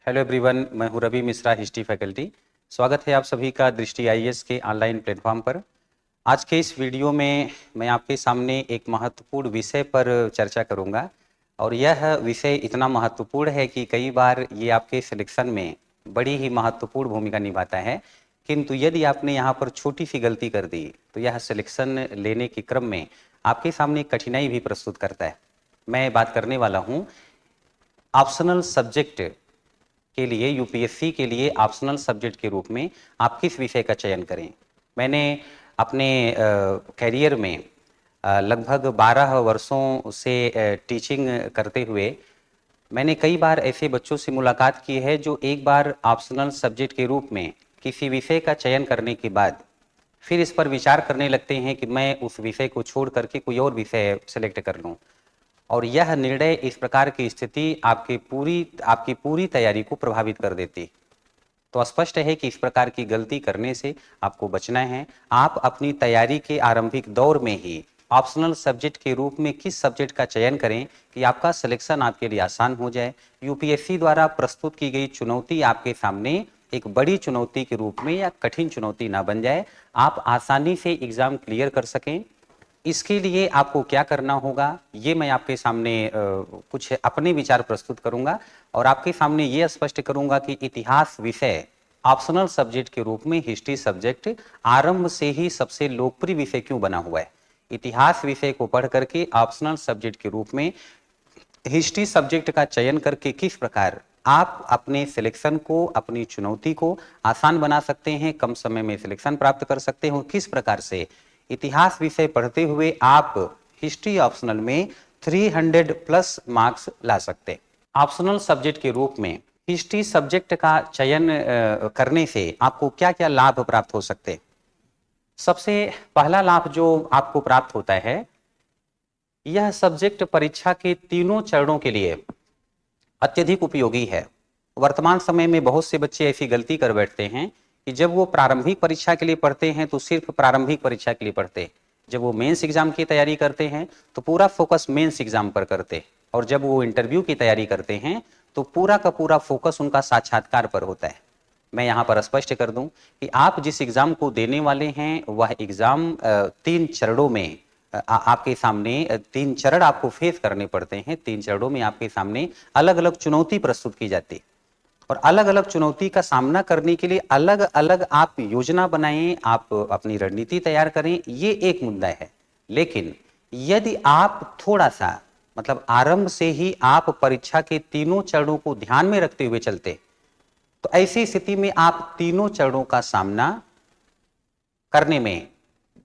Hello everyone, मैं हूं Ravi Mishra, history faculty. स्वागत है आप सभी का दृष्टि आईएएस के ऑनलाइन प्लेटफॉर्म पर। आज के इस वीडियो में मैं आपके सामने एक महत्वपूर्ण विषय पर चर्चा करूंगा और यह विषय इतना महत्वपूर्ण है कि कई बार ये आपके सिलेक्शन में बड़ी ही महत्वपूर्ण भूमिका निभाता है। किंतु यदि आपने यहाँ पर छोटी सी गलती कर दी तो यह सिलेक्शन लेने के क्रम में आपके सामने कठिनाई भी प्रस्तुत करता है। मैं बात करने वाला हूँ ऑप्शनल सब्जेक्ट के लिए, यूपीएससी के लिए ऑप्शनल सब्जेक्ट के रूप में आप किस विषय का चयन करें। मैंने अपने कैरियर में लगभग 12 वर्षों से टीचिंग करते हुए मैंने कई बार ऐसे बच्चों से मुलाकात की है जो एक बार ऑप्शनल सब्जेक्ट के रूप में किसी विषय का चयन करने के बाद फिर इस पर विचार करने लगते हैं कि मैं उस विषय को छोड़ करके कोई और विषय सेलेक्ट कर लूँ। और यह निर्णय, इस प्रकार की स्थिति आपकी पूरी तैयारी को प्रभावित कर देती। तो स्पष्ट है कि इस प्रकार की गलती करने से आपको बचना है। आप अपनी तैयारी के आरंभिक दौर में ही ऑप्शनल सब्जेक्ट के रूप में किस सब्जेक्ट का चयन करें कि आपका सिलेक्शन आपके लिए आसान हो जाए। यूपीएससी द्वारा प्रस्तुत की गई चुनौती आपके सामने एक बड़ी चुनौती के रूप में या कठिन चुनौती ना बन जाए, आप आसानी से एग्जाम क्लियर कर सकें। इसके लिए आपको क्या करना होगा, ये मैं आपके सामने कुछ अपने विचार प्रस्तुत करूंगा और आपके सामने ये स्पष्ट करूंगा कि इतिहास विषय ऑप्शनल सब्जेक्ट के रूप में हिस्ट्री सब्जेक्ट आरंभ से ही सबसे लोकप्रिय विषय क्यों बना हुआ है। इतिहास विषय को पढ़ करके ऑप्शनल सब्जेक्ट के रूप में हिस्ट्री सब्जेक्ट का चयन करके किस प्रकार आप अपने सिलेक्शन को, अपनी चुनौती को आसान बना सकते हैं, कम समय में सिलेक्शन प्राप्त कर सकते हैं, किस प्रकार से इतिहास विषय पढ़ते हुए आप हिस्ट्री ऑप्शनल में 300 प्लस मार्क्स ला सकते। ऑप्शनल सब्जेक्ट के रूप में हिस्ट्री सब्जेक्ट का चयन करने से आपको क्या क्या लाभ प्राप्त हो सकते। सबसे पहला लाभ जो आपको प्राप्त होता है, यह सब्जेक्ट परीक्षा के तीनों चरणों के लिए अत्यधिक उपयोगी है। वर्तमान समय में बहुत से बच्चे ऐसी गलती कर बैठते हैं कि जब वो प्रारंभिक परीक्षा के लिए पढ़ते हैं तो सिर्फ प्रारंभिक परीक्षा के लिए पढ़ते हैं, जब वो मेंस एग्जाम की तैयारी करते हैं तो पूरा फोकस मेंस एग्जाम पर करते, और जब वो इंटरव्यू की तैयारी करते हैं तो पूरा का पूरा फोकस उनका साक्षात्कार पर होता है। मैं यहाँ पर स्पष्ट कर दूं कि आप जिस एग्जाम को देने वाले हैं वह एग्जाम 3 चरणों में आपके सामने 3 चरण आपको फेस करने पड़ते हैं। 3 चरणों में आपके सामने अलग अलग चुनौती प्रस्तुत की जाती है और अलग अलग चुनौती का सामना करने के लिए अलग अलग आप योजना बनाएं, आप अपनी रणनीति तैयार करें, ये एक मुद्दा है। लेकिन यदि आप थोड़ा सा मतलब आरंभ से ही आप परीक्षा के तीनों चरणों को ध्यान में रखते हुए चलते तो ऐसी स्थिति में आप तीनों चरणों का सामना करने में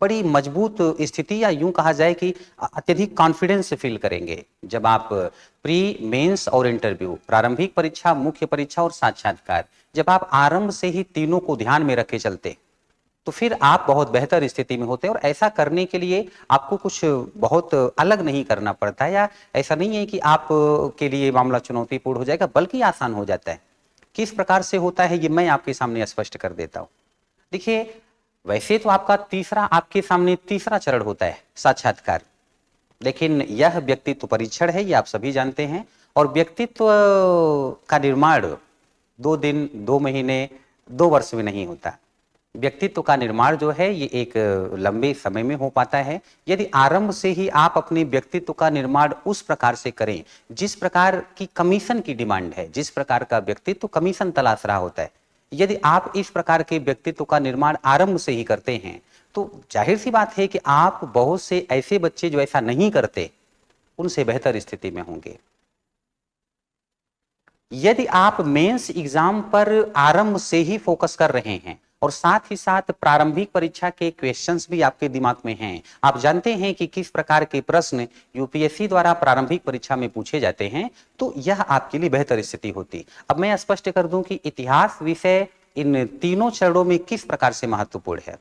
बड़ी मजबूत स्थिति, या यूं कहा जाए कि अत्यधिक कॉन्फिडेंस फील करेंगे। जब आप प्री, मेंस और इंटरव्यू, प्रारंभिक परीक्षा, मुख्य परीक्षा और साक्षात्कार, जब आप आरंभ से ही तीनों को ध्यान में रखे चलते तो फिर आप बहुत बेहतर स्थिति में होते। और ऐसा करने के लिए आपको कुछ बहुत अलग नहीं करना पड़ता है, या ऐसा नहीं है कि आप के लिए मामला चुनौतीपूर्ण हो जाएगा, बल्कि आसान हो जाता है। किस प्रकार से होता है ये मैं आपके सामने स्पष्ट कर देता हूं। देखिए, वैसे तो आपके सामने तीसरा चरण होता है साक्षात्कार, लेकिन यह व्यक्तित्व परीक्षण है, ये आप सभी जानते हैं। और व्यक्तित्व का निर्माण 2 दिन, 2 महीने, 2 वर्ष में नहीं होता। व्यक्तित्व का निर्माण जो है ये एक लंबे समय में हो पाता है। यदि आरंभ से ही आप अपने व्यक्तित्व का निर्माण उस प्रकार से करें जिस प्रकार की कमीशन की डिमांड है, जिस प्रकार का व्यक्तित्व कमीशन तलाश रहा होता है, यदि आप इस प्रकार के व्यक्तित्व का निर्माण आरंभ से ही करते हैं तो जाहिर सी बात है कि आप बहुत से ऐसे बच्चे जो ऐसा नहीं करते उनसे बेहतर स्थिति में होंगे। यदि आप मेंस एग्जाम पर आरंभ से ही फोकस कर रहे हैं और साथ ही साथ प्रारंभिक परीक्षा के क्वेश्चंस भी आपके दिमाग में हैं, आप जानते हैं कि किस प्रकार के प्रश्न यूपीएससी द्वारा प्रारंभिक परीक्षा में पूछे जाते हैं, तो यह आपके लिए बेहतर स्थिति होती। अब मैं स्पष्ट कर दूं कि इतिहास विषय इन तीनों चरणों में किस प्रकार से महत्वपूर्ण है।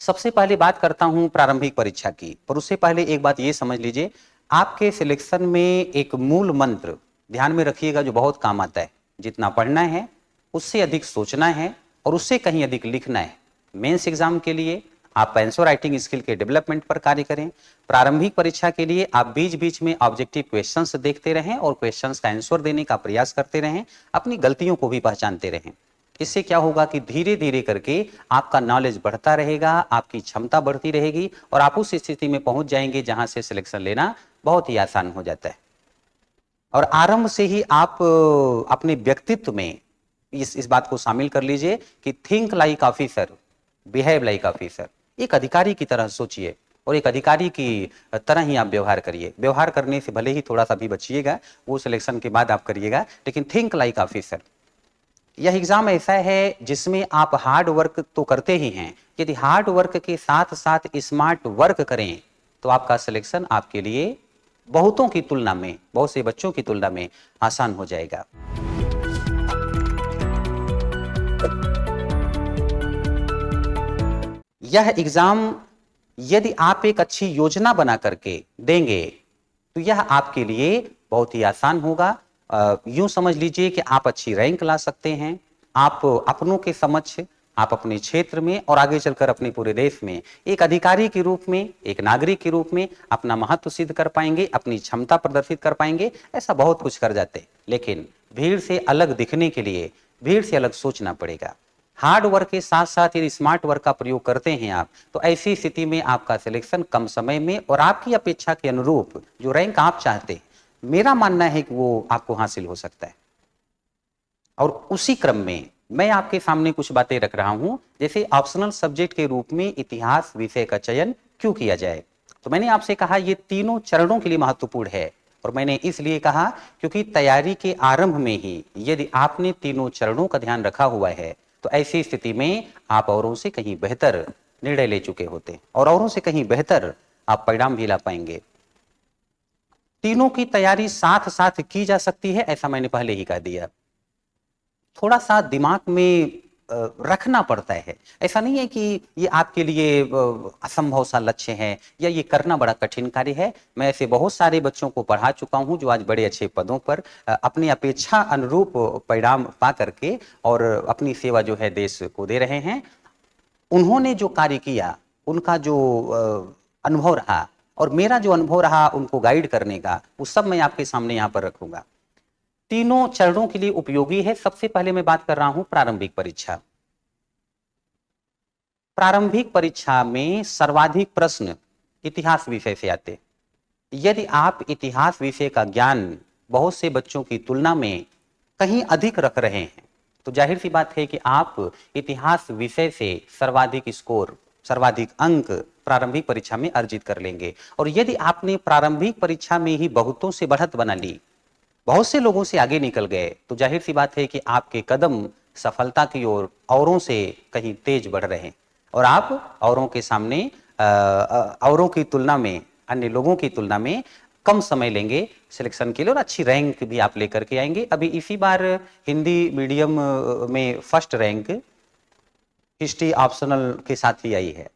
सबसे पहले बात करता हूं प्रारंभिक परीक्षा की, पर उससे पहले एक बात ये समझ लीजिए, आपके सिलेक्शन में एक मूल मंत्र ध्यान में रखिएगा जो बहुत काम आता है। जितना पढ़ना है उससे अधिक सोचना है और उससे कहीं अधिक लिखना है। मेंस एग्जाम के लिए आप पेंसिल राइटिंग स्किल के डेवलपमेंट पर कार्य करें। प्रारंभिक परीक्षा के लिए आप बीच बीच में ऑब्जेक्टिव क्वेश्चंस देखते रहें और क्वेश्चंस का आंसर देने का प्रयास करते रहें, अपनी गलतियों को भी पहचानते रहें। इससे क्या होगा कि धीरे धीरे करके आपका नॉलेज बढ़ता रहेगा, आपकी क्षमता बढ़ती रहेगी और आप उस स्थिति में पहुंच जाएंगे जहां से सिलेक्शन लेना बहुत ही आसान हो जाता है। और आरंभ से ही आप अपने व्यक्तित्व में इस बात को शामिल कर लीजिए कि think like officer, behave like officer. एक अधिकारी की तरह सोचिए और एक अधिकारी की तरह ही आप व्यवहार करिए। व्यवहार करने से भले ही थोड़ा सा भी बचिएगा, वो सिलेक्शन के बाद आप करिएगा, लेकिन थिंक लाइक ऑफिसर। यह एग्जाम ऐसा है जिसमें आप हार्ड वर्क तो करते ही हैं, यदि हार्ड वर्क के साथ साथ स्मार्ट वर्क करें तो आपका सिलेक्शन आपके लिए बहुतों की तुलना में, बहुत से बच्चों की तुलना में आसान हो जाएगा। यह एग्जाम यदि आप एक अच्छी योजना बना करके देंगे तो यह आपके लिए बहुत ही आसान होगा। यूं समझ लीजिए कि आप अच्छी रैंक ला सकते हैं। आप अपनों के समक्ष, आप अपने क्षेत्र में और आगे चलकर अपने पूरे देश में एक अधिकारी के रूप में, एक नागरिक के रूप में अपना महत्व सिद्ध कर पाएंगे, अपनी क्षमता प्रदर्शित कर पाएंगे। ऐसा बहुत कुछ कर जाते, लेकिन भीड़ से अलग दिखने के लिए भीड़ से अलग सोचना पड़ेगा। हार्ड वर्क के साथ साथ यदि स्मार्ट वर्क का प्रयोग करते हैं आप, तो ऐसी स्थिति में आपका सिलेक्शन कम समय में और आपकी अपेक्षा के अनुरूप जो रैंक आप चाहते हैं, मेरा मानना है कि वो आपको हासिल हो सकता है। और उसी क्रम में मैं आपके सामने कुछ बातें रख रहा हूं, जैसे ऑप्शनल सब्जेक्ट के रूप में इतिहास विषय का चयन क्यों किया जाए। तो मैंने आपसे कहा ये तीनों चरणों के लिए महत्वपूर्ण है, और मैंने इसलिए कहा क्योंकि तैयारी के आरंभ में ही यदि आपने तीनों चरणों का ध्यान रखा हुआ है तो ऐसी स्थिति में आप औरों से कहीं बेहतर निर्णय ले चुके होते और औरों से कहीं बेहतर आप परिणाम भी ला पाएंगे। तीनों की तैयारी साथ साथ की जा सकती है, ऐसा मैंने पहले ही कह दिया। थोड़ा सा दिमाग में रखना पड़ता है। ऐसा नहीं है कि ये आपके लिए असंभव सा लक्ष्य है या ये करना बड़ा कठिन कार्य है। मैं ऐसे बहुत सारे बच्चों को पढ़ा चुका हूं जो आज बड़े अच्छे पदों पर अपनी अपेक्षा अनुरूप परिणाम पा करके और अपनी सेवा जो है देश को दे रहे हैं। उन्होंने जो कार्य किया, उनका जो अनुभव रहा और मेरा जो अनुभव रहा उनको गाइड करने का, वो सब मैं आपके सामने यहाँ पर रखूंगा। तीनों चरणों के लिए उपयोगी है। सबसे पहले मैं बात कर रहा हूं प्रारंभिक परीक्षा। प्रारंभिक परीक्षा में सर्वाधिक प्रश्न इतिहास विषय से आते। यदि आप इतिहास विषय का ज्ञान बहुत से बच्चों की तुलना में कहीं अधिक रख रहे हैं तो जाहिर सी बात है कि आप इतिहास विषय से सर्वाधिक स्कोर, सर्वाधिक अंक प्रारंभिक परीक्षा में अर्जित कर लेंगे। और यदि आपने प्रारंभिक परीक्षा में ही बहुतों से बढ़त बना ली, बहुत से लोगों से आगे निकल गए, तो जाहिर सी बात है कि आपके कदम सफलता की ओर औरों से कहीं तेज बढ़ रहे हैं और आप औरों के सामने औरों की तुलना में, अन्य लोगों की तुलना में कम समय लेंगे सिलेक्शन के लिए और अच्छी रैंक भी आप लेकर के आएंगे। अभी इसी बार हिंदी मीडियम में फर्स्ट रैंक हिस्ट्री ऑप्शनल के साथ ही आई है।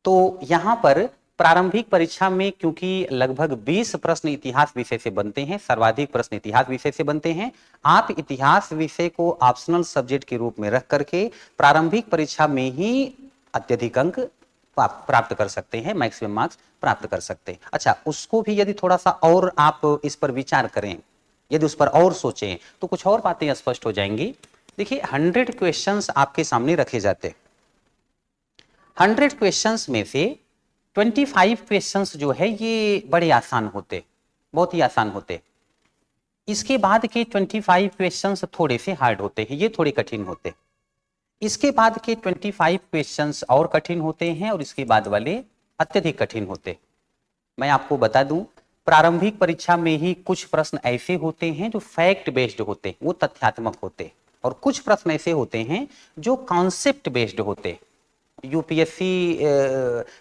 तो यहाँ पर प्रारंभिक परीक्षा में क्योंकि लगभग 20 प्रश्न इतिहास विषय से बनते हैं, सर्वाधिक प्रश्न इतिहास विषय से बनते हैं, आप इतिहास विषय को ऑप्शनल सब्जेक्ट के रूप में रख करके प्रारंभिक परीक्षा में ही अत्यधिक अंक प्राप्त कर सकते हैं, मैक्सिमम मार्क्स प्राप्त कर सकते हैं। अच्छा, उसको भी यदि थोड़ा सा और आप इस पर विचार करें, यदि उस पर और सोचें तो कुछ और बातें स्पष्ट हो जाएंगी। देखिए 100 क्वेश्चंस आपके सामने रखे जाते हैं। 100 क्वेश्चंस में से 25 क्वेश्चंस जो है ये बड़े आसान होते, बहुत ही आसान होते। इसके बाद के 25 क्वेश्चंस थोड़े से हार्ड होते हैं, ये थोड़े कठिन होते। इसके बाद के 25 क्वेश्चंस और कठिन होते हैं और इसके बाद वाले अत्यधिक कठिन होते। मैं आपको बता दूं, प्रारंभिक परीक्षा में ही कुछ प्रश्न ऐसे होते हैं जो फैक्ट बेस्ड होते, वो तथ्यात्मक होते, और कुछ प्रश्न ऐसे होते हैं जो कॉन्सेप्ट बेस्ड होते। यूपीएससी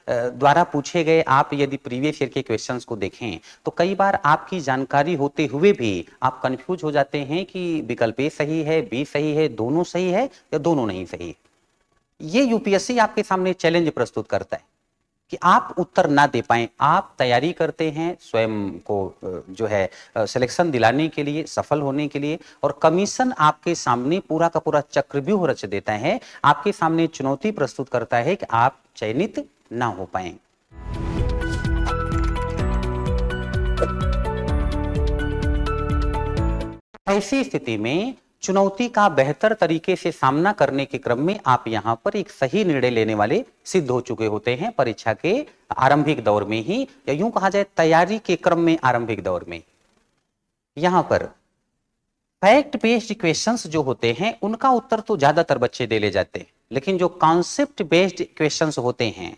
द्वारा पूछे गए आप यदि प्रीवियस ईयर के क्वेश्चंस को देखें तो कई बार आपकी जानकारी होते हुए भी आप कंफ्यूज हो जाते हैं कि विकल्प ए सही है, बी सही है, दोनों सही है या दोनों नहीं सही है। ये यूपीएससी आपके सामने चैलेंज प्रस्तुत करता है कि आप उत्तर ना दे पाएं। आप तैयारी करते हैं स्वयं को जो है सिलेक्शन दिलाने के लिए, सफल होने के लिए, और कमीशन आपके सामने पूरा का पूरा चक्रव्यूह रच देता है, आपके सामने चुनौती प्रस्तुत करता है कि आप चयनित ना हो पाए। ऐसी स्थिति में चुनौती का बेहतर तरीके से सामना करने के क्रम में आप यहाँ पर एक सही निर्णय लेने वाले सिद्ध हो चुके होते हैं परीक्षा के आरंभिक दौर में ही, या यूं कहा जाए तैयारी के क्रम में आरंभिक दौर में। यहाँ पर फैक्ट बेस्ड क्वेश्चंस जो होते हैं उनका उत्तर तो ज्यादातर बच्चे दे ले जाते हैं, लेकिन जो कॉन्सेप्ट बेस्ड क्वेश्चंस होते हैं,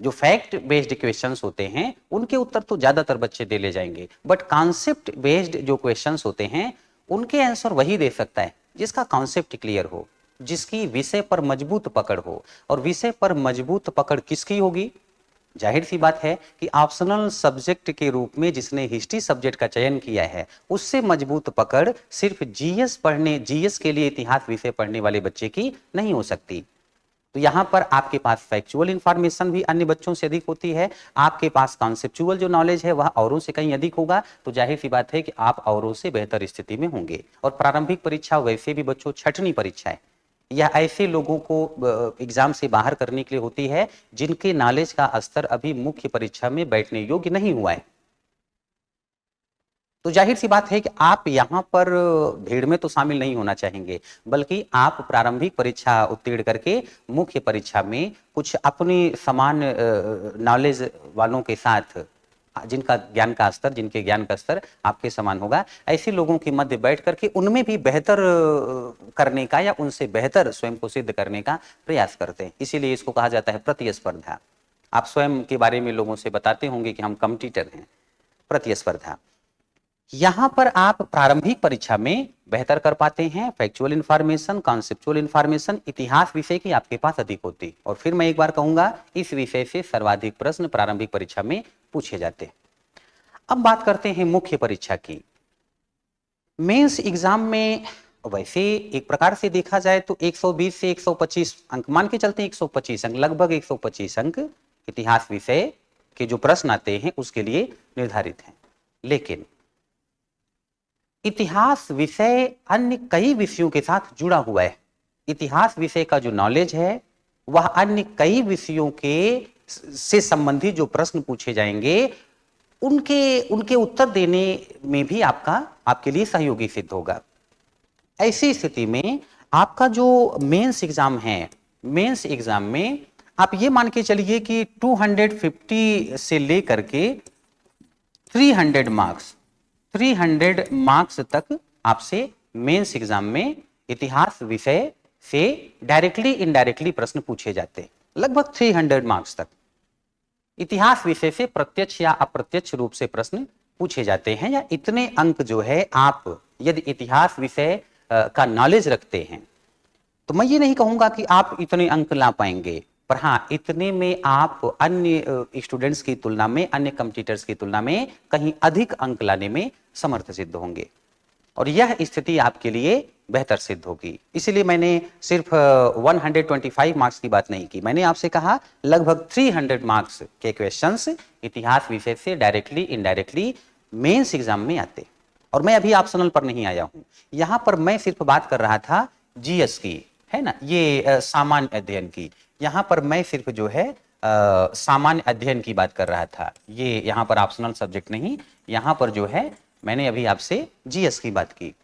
जो फैक्ट बेस्ड क्वेश्चंस होते हैं, उनके उत्तर तो ज्यादातर बच्चे दे ले जाएंगे। बट कॉन्सेप्ट बेस्ड जो क्वेश्चंस होते हैं उनके आंसर वही दे सकता है जिसका कॉन्सेप्ट क्लियर हो, जिसकी विषय पर मजबूत पकड़ हो। और विषय पर मजबूत पकड़ किसकी होगी? जाहिर सी बात है कि ऑप्शनल सब्जेक्ट के रूप में जिसने हिस्ट्री सब्जेक्ट का चयन किया है उससे मजबूत पकड़ सिर्फ जीएस के लिए इतिहास विषय पढ़ने वाले बच्चे की नहीं हो सकती। तो यहाँ पर आपके पास फैक्चुअल इंफॉर्मेशन भी अन्य बच्चों से अधिक होती है, आपके पास कॉन्सेप्चुअल जो नॉलेज है वह औरों से कहीं अधिक होगा। तो जाहिर सी बात है कि आप औरों से बेहतर स्थिति में होंगे। और प्रारंभिक परीक्षा वैसे भी बच्चों छठवीं परीक्षा है, यह ऐसे लोगों को एग्जाम से बाहर करने के लिए होती है जिनके नॉलेज का स्तर अभी मुख्य परीक्षा में बैठने योग्य नहीं हुआ है। तो जाहिर सी बात है कि आप यहाँ पर भीड़ में तो शामिल नहीं होना चाहेंगे, बल्कि आप प्रारंभिक परीक्षा उत्तीर्ण करके मुख्य परीक्षा में कुछ अपनी समान नॉलेज वालों के साथ, जिनका ज्ञान का स्तर आपके समान होगा, ऐसे लोगों के मध्य बैठ करके उनमें भी बेहतर करने का या उनसे बेहतर स्वयं को सिद्ध करने का प्रयास करते हैं। इसीलिए इसको कहा जाता है प्रतिस्पर्धा। आप स्वयं के बारे में लोगों से बताते होंगे कि हम कॉम्पिटिटर हैं। प्रतिस्पर्धा, यहां पर आप प्रारंभिक परीक्षा में बेहतर कर पाते हैं। फैक्चुअल इंफॉर्मेशन, कॉन्सेप्चुअल इंफॉर्मेशन, इतिहास विषय की आपके पास अधिक होती। और फिर मैं एक बार कहूंगा, इस विषय से सर्वाधिक प्रश्न प्रारंभिक परीक्षा में पूछे जाते। अब बात करते हैं मुख्य परीक्षा की। मेंस एग्जाम में वैसे एक प्रकार से देखा जाए तो 120 से 125 अंक मान के चलते हैं, 125 अंक, लगभग 125 अंक इतिहास विषय के जो प्रश्न आते हैं उसके लिए निर्धारित हैं। लेकिन इतिहास विषय अन्य कई विषयों के साथ जुड़ा हुआ है। इतिहास विषय का जो नॉलेज है वह अन्य कई विषयों के से संबंधित जो प्रश्न पूछे जाएंगे उनके उत्तर देने में भी आपके लिए सहयोगी सिद्ध होगा। ऐसी स्थिति में आपका जो मेंस एग्जाम है, मेंस एग्जाम में आप ये मान के चलिए कि 250 से लेकर के 300 मार्क्स तक आपसे मेंस एग्जाम में इतिहास विषय से डायरेक्टली इनडायरेक्टली प्रश्न पूछे जाते। लगभग 300 मार्क्स तक इतिहास विषय से प्रत्यक्ष या अप्रत्यक्ष रूप से प्रश्न पूछे जाते हैं। या इतने अंक जो है, आप यदि इतिहास विषय का नॉलेज रखते हैं तो मैं ये नहीं कहूंगा कि आप इतने अंक ला पाएंगे, पर हाँ, इतने में आप अन्य स्टूडेंट्स की तुलना में, अन्य कॉम्पिटिटर्स की तुलना में कहीं अधिक अंक लाने में समर्थ सिद्ध होंगे। और यह स्थिति आपके लिए बेहतर सिद्ध होगी। इसलिए मैंने सिर्फ 125 मार्क्स की बात नहीं की, मैंने आपसे कहा लगभग 300 मार्क्स के क्वेश्चंस इतिहास विषय से डायरेक्टली इनडायरेक्टली मेंस एग्जाम में आते। और मैं अभी ऑप्शनल पर नहीं आया हूं, यहां पर मैं सिर्फ बात कर रहा था जीएस की, है ना, ये सामान्य अध्ययन की। यहां पर मैं सिर्फ जो है सामान्य अध्ययन की बात कर रहा था। ये यहां पर ऑप्शनल सब्जेक्ट नहीं, यहां पर जो है मैंने अभी आपसे जीएस की बात की।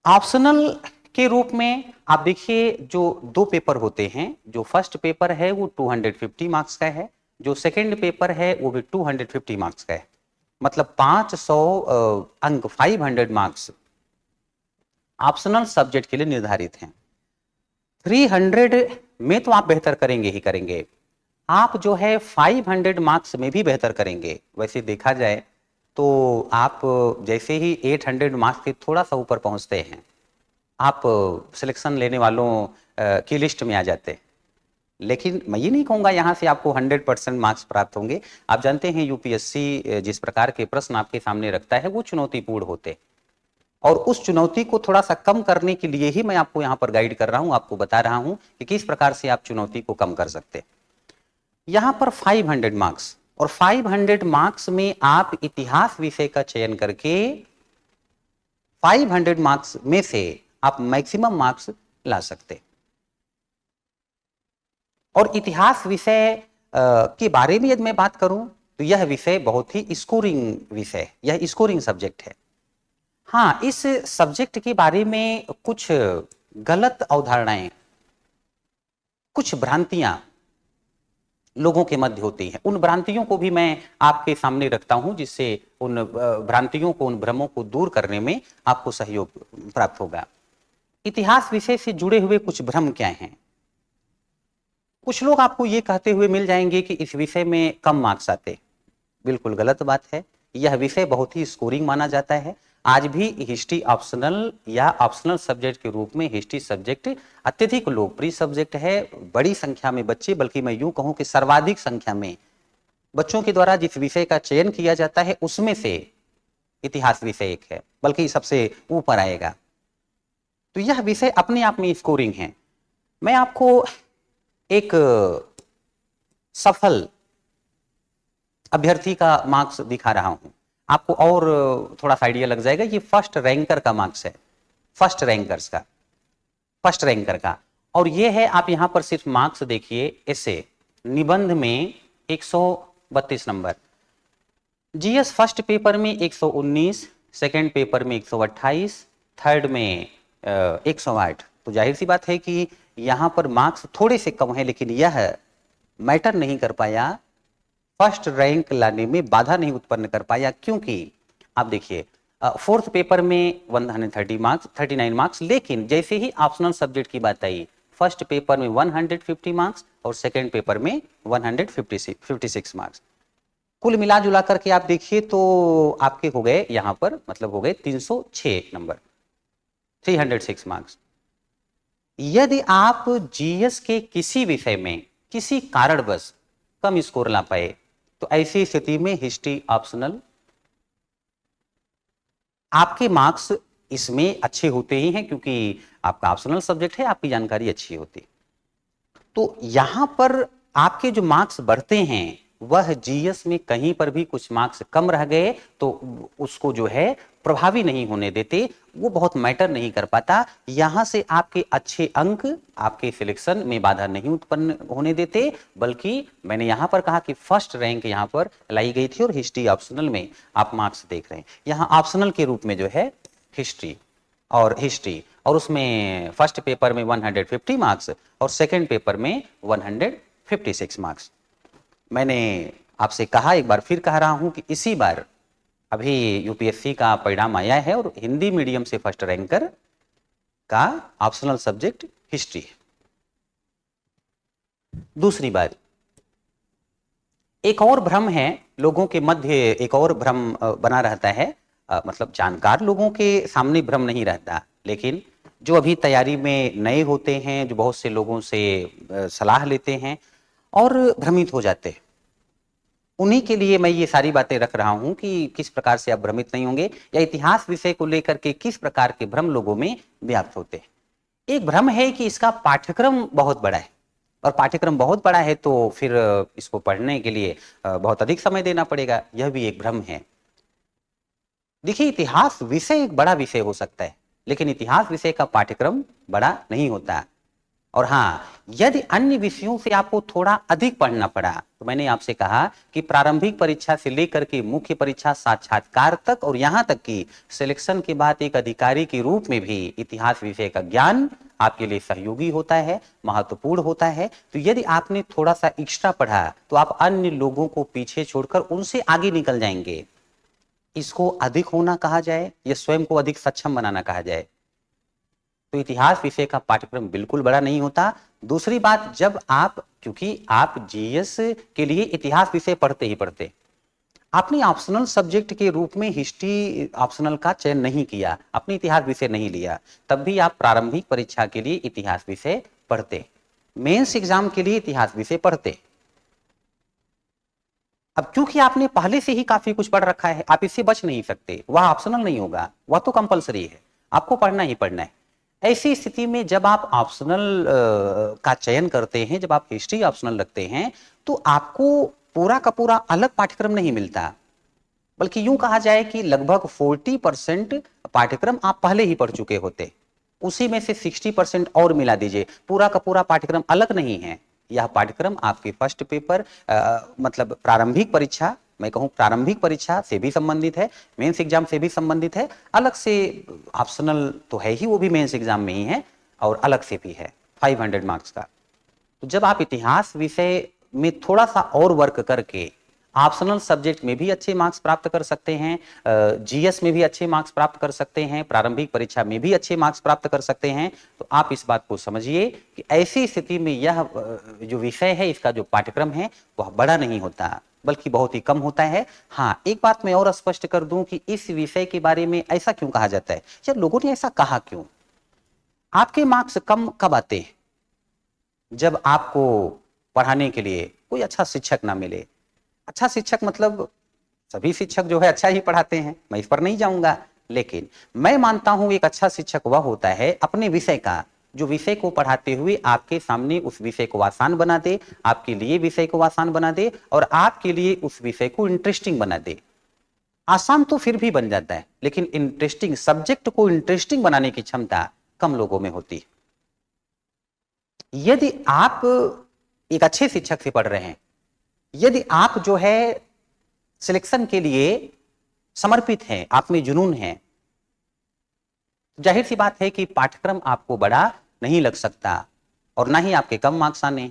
ऑप्शनल के रूप में आप देखिए, जो दो पेपर होते हैं, जो फर्स्ट पेपर है वो 250 मार्क्स का है, जो सेकंड पेपर है वो भी 250 मार्क्स का है। मतलब 500 अंक, 500 मार्क्स ऑप्शनल सब्जेक्ट के लिए निर्धारित हैं। 300 में तो आप बेहतर करेंगे ही करेंगे, आप जो है 500 मार्क्स में भी बेहतर करेंगे। वैसे देखा जाए तो आप जैसे ही 800 मार्क्स के थोड़ा सा ऊपर पहुंचते हैं, आप सिलेक्शन लेने वालों की लिस्ट में आ जाते हैं। लेकिन मैं ये नहीं कहूँगा यहाँ से आपको 100% मार्क्स प्राप्त होंगे। आप जानते हैं यूपीएससी जिस प्रकार के प्रश्न आपके सामने रखता है वो चुनौतीपूर्ण होते, और उस चुनौती को थोड़ा सा कम करने के लिए ही मैं आपको यहाँ पर गाइड कर रहा हूँ, आपको बता रहा हूँ कि किस प्रकार से आप चुनौती को कम कर सकते हैं। यहाँ पर 500 मार्क्स, और 500 मार्क्स में आप इतिहास विषय का चयन करके 500 मार्क्स में से आप मैक्सिमम मार्क्स ला सकते। और इतिहास विषय के बारे में यदि मैं बात करूं तो यह विषय बहुत ही स्कोरिंग विषय, यह स्कोरिंग सब्जेक्ट है। हाँ, इस सब्जेक्ट के बारे में कुछ गलत अवधारणाएं, कुछ भ्रांतियां लोगों के मध्य होती हैं। उन भ्रांतियों को भी मैं आपके सामने रखता हूं, जिससे उन भ्रांतियों को, उन भ्रमों को दूर करने में आपको सहयोग प्राप्त होगा। इतिहास विषय से जुड़े हुए कुछ भ्रम क्या हैं? कुछ लोग आपको ये कहते हुए मिल जाएंगे कि इस विषय में कम मार्क्स आते। बिल्कुल गलत बात है। यह विषय बहुत ही स्कोरिंग माना जाता है। आज भी हिस्ट्री ऑप्शनल या ऑप्शनल सब्जेक्ट के रूप में हिस्ट्री सब्जेक्ट अत्यधिक लोकप्रिय सब्जेक्ट है। बड़ी संख्या में बच्चे, बल्कि मैं यूं कहूं कि सर्वाधिक संख्या में बच्चों के द्वारा जिस विषय का चयन किया जाता है उसमें से इतिहास विषय एक है, बल्कि सबसे ऊपर आएगा। तो यह विषय अपने आप में स्कोरिंग है। मैं आपको एक सफल अभ्यर्थी का मार्क्स दिखा रहा हूं, आपको और थोड़ा सा आइडिया लग जाएगा। ये फर्स्ट रैंकर का मार्क्स है, फर्स्ट रैंकर का। और ये है, आप यहां पर सिर्फ मार्क्स देखिए। ऐसे निबंध में 132 नंबर, जीएस फर्स्ट पेपर में 119, सेकेंड पेपर में 128, थर्ड में 108। तो जाहिर सी बात है कि यहां पर मार्क्स थोड़े से कम है, लेकिन यह मैटर नहीं कर पाया, फर्स्ट रैंक लाने में बाधा नहीं उत्पन्न कर पाया। क्योंकि आप देखिए, फोर्थ पेपर में 130 मार्क्स, 39 मार्क्स, लेकिन जैसे ही ऑप्शनल सब्जेक्ट की बात आई, फर्स्ट पेपर में 150 मार्क्स और सेकेंड पेपर में 156 मार्क्स। कुल मिला जुला करके आप देखिए तो आपके हो गए यहां पर, मतलब हो गए 306 नंबर, 306 मार्क्स। यदि आप जीएस के किसी विषय में किसी कारणवश कम स्कोर ला पाए, तो ऐसी स्थिति में हिस्ट्री ऑप्शनल, आपके मार्क्स इसमें अच्छे होते ही हैं, क्योंकि आपका ऑप्शनल सब्जेक्ट है, आपकी जानकारी अच्छी होती। तो यहां पर आपके जो मार्क्स बढ़ते हैं, वह जीएस में कहीं पर भी कुछ मार्क्स कम रह गए तो उसको जो है प्रभावी नहीं होने देते, वो बहुत मैटर नहीं कर पाता। यहां से आपके अच्छे अंक आपके सिलेक्शन में बाधा नहीं उत्पन्न होने देते, बल्कि मैंने यहां पर कहा कि फर्स्ट रैंक यहां पर लाई गई थी। और हिस्ट्री ऑप्शनल में आप मार्क्स देख रहे हैं, यहां ऑप्शनल के रूप में जो है हिस्ट्री, और उसमें फर्स्ट पेपर में 150 मार्क्स और सेकेंड पेपर में 156 मार्क्स। मैंने आपसे कहा, एक बार फिर कह रहा हूं कि इसी बार अभी यूपीएससी का परिणाम आया है और हिंदी मीडियम से फर्स्ट रैंकर का ऑप्शनल सब्जेक्ट हिस्ट्री है। दूसरी बात, एक और भ्रम है लोगों के मध्य, एक और भ्रम बना रहता है, मतलब जानकार लोगों के सामने भ्रम नहीं रहता, लेकिन जो अभी तैयारी में नए होते हैं, जो बहुत से लोगों से सलाह लेते हैं और भ्रमित हो जाते हैं, उन्हीं के लिए मैं ये सारी बातें रख रहा हूं कि किस प्रकार से आप भ्रमित नहीं होंगे, या इतिहास विषय को लेकर के किस प्रकार के भ्रम लोगों में व्याप्त होते हैं। एक भ्रम है कि इसका पाठ्यक्रम बहुत बड़ा है, और पाठ्यक्रम बहुत बड़ा है तो फिर इसको पढ़ने के लिए बहुत अधिक समय देना पड़ेगा, यह भी एक भ्रम है। देखिए, इतिहास विषय एक बड़ा विषय हो सकता है, लेकिन इतिहास विषय का पाठ्यक्रम बड़ा नहीं होता। और हाँ, यदि अन्य विषयों से आपको थोड़ा अधिक पढ़ना पड़ा, तो मैंने आपसे कहा कि प्रारंभिक परीक्षा से लेकर के मुख्य परीक्षा, साक्षात्कार तक, और यहां तक कि सिलेक्शन के बाद एक अधिकारी के रूप में भी इतिहास विषय का ज्ञान आपके लिए सहयोगी होता है, महत्वपूर्ण होता है। तो यदि आपने थोड़ा सा एक्स्ट्रा पढ़ा तो आप अन्य लोगों को पीछे छोड़कर उनसे आगे निकल जाएंगे। इसको अधिक होना कहा जाए या स्वयं को अधिक सक्षम बनाना कहा जाए। तो इतिहास विषय का पाठ्यक्रम बिल्कुल बड़ा नहीं होता। दूसरी बात, जब आप, क्योंकि आप जीएस के लिए इतिहास विषय पढ़ते ही पढ़ते, आपने ऑप्शनल सब्जेक्ट के रूप में हिस्ट्री ऑप्शनल का चयन नहीं किया, अपने इतिहास विषय नहीं लिया, तब भी आप प्रारंभिक परीक्षा के लिए इतिहास विषय पढ़ते, मेंस एग्जाम के लिए इतिहास विषय पढ़ते। अब क्योंकि आपने पहले से ही काफी कुछ पढ़ रखा है, आप इससे बच नहीं सकते, वह ऑप्शनल नहीं होगा, वह तो कंपलसरी है, आपको पढ़ना ही पढ़ना है। ऐसी स्थिति में जब आप ऑप्शनल का चयन करते हैं, जब आप हिस्ट्री ऑप्शनल रखते हैं, तो आपको पूरा का पूरा अलग पाठ्यक्रम नहीं मिलता, बल्कि यूं कहा जाए कि लगभग 40% पाठ्यक्रम आप पहले ही पढ़ चुके होते, उसी में से 60% और मिला दीजिए, पूरा का पूरा पाठ्यक्रम अलग नहीं है। यह पाठ्यक्रम आपके फर्स्ट पेपर मतलब प्रारंभिक परीक्षा, मैं कहूँ प्रारंभिक परीक्षा से भी संबंधित है, मेंस एग्जाम से भी संबंधित है, अलग से ऑप्शनल तो है ही, वो भी मेंस एग्जाम में ही है और अलग से भी है 500 मार्क्स का। तो जब आप इतिहास विषय में थोड़ा सा और वर्क करके ऑप्शनल सब्जेक्ट में भी अच्छे मार्क्स प्राप्त कर सकते हैं, जीएस में भी अच्छे मार्क्स प्राप्त कर सकते हैं, प्रारंभिक परीक्षा में भी अच्छे मार्क्स प्राप्त कर सकते हैं, तो आप इस बात को समझिए कि ऐसी स्थिति में यह जो विषय है, इसका जो पाठ्यक्रम है वह बड़ा नहीं होता, बल्कि बहुत ही कम होता है। हाँ, एक बात मैं और स्पष्ट कर दूं कि इस विषय के बारे में ऐसा क्यों कहा जाता है, या लोगों ने ऐसा कहा क्यों? आपके मार्क्स कम कब आते हैं? जब आपको पढ़ाने के लिए कोई अच्छा शिक्षक ना मिले। अच्छा शिक्षक मतलब सभी शिक्षक जो है अच्छा ही पढ़ाते हैं, मैं इस पर नहीं जाऊंगा, लेकिन मैं मानता हूं एक अच्छा शिक्षक वह होता है अपने विषय का, जो विषय को पढ़ाते हुए आपके सामने उस विषय को आसान बना दे, आपके लिए विषय को आसान बना दे और आपके लिए उस विषय को इंटरेस्टिंग बना दे। आसान तो फिर भी बन जाता है, लेकिन इंटरेस्टिंग सब्जेक्ट को इंटरेस्टिंग बनाने की क्षमता कम लोगों में होती है। यदि आप एक अच्छे शिक्षक से पढ़ रहे हैं, यदि आप जो है सिलेक्शन के लिए समर्पित हैं, आप में जुनून है, जाहिर सी बात है कि पाठ्यक्रम आपको बड़ा नहीं लग सकता और ना ही आपके कम मार्क्स आने।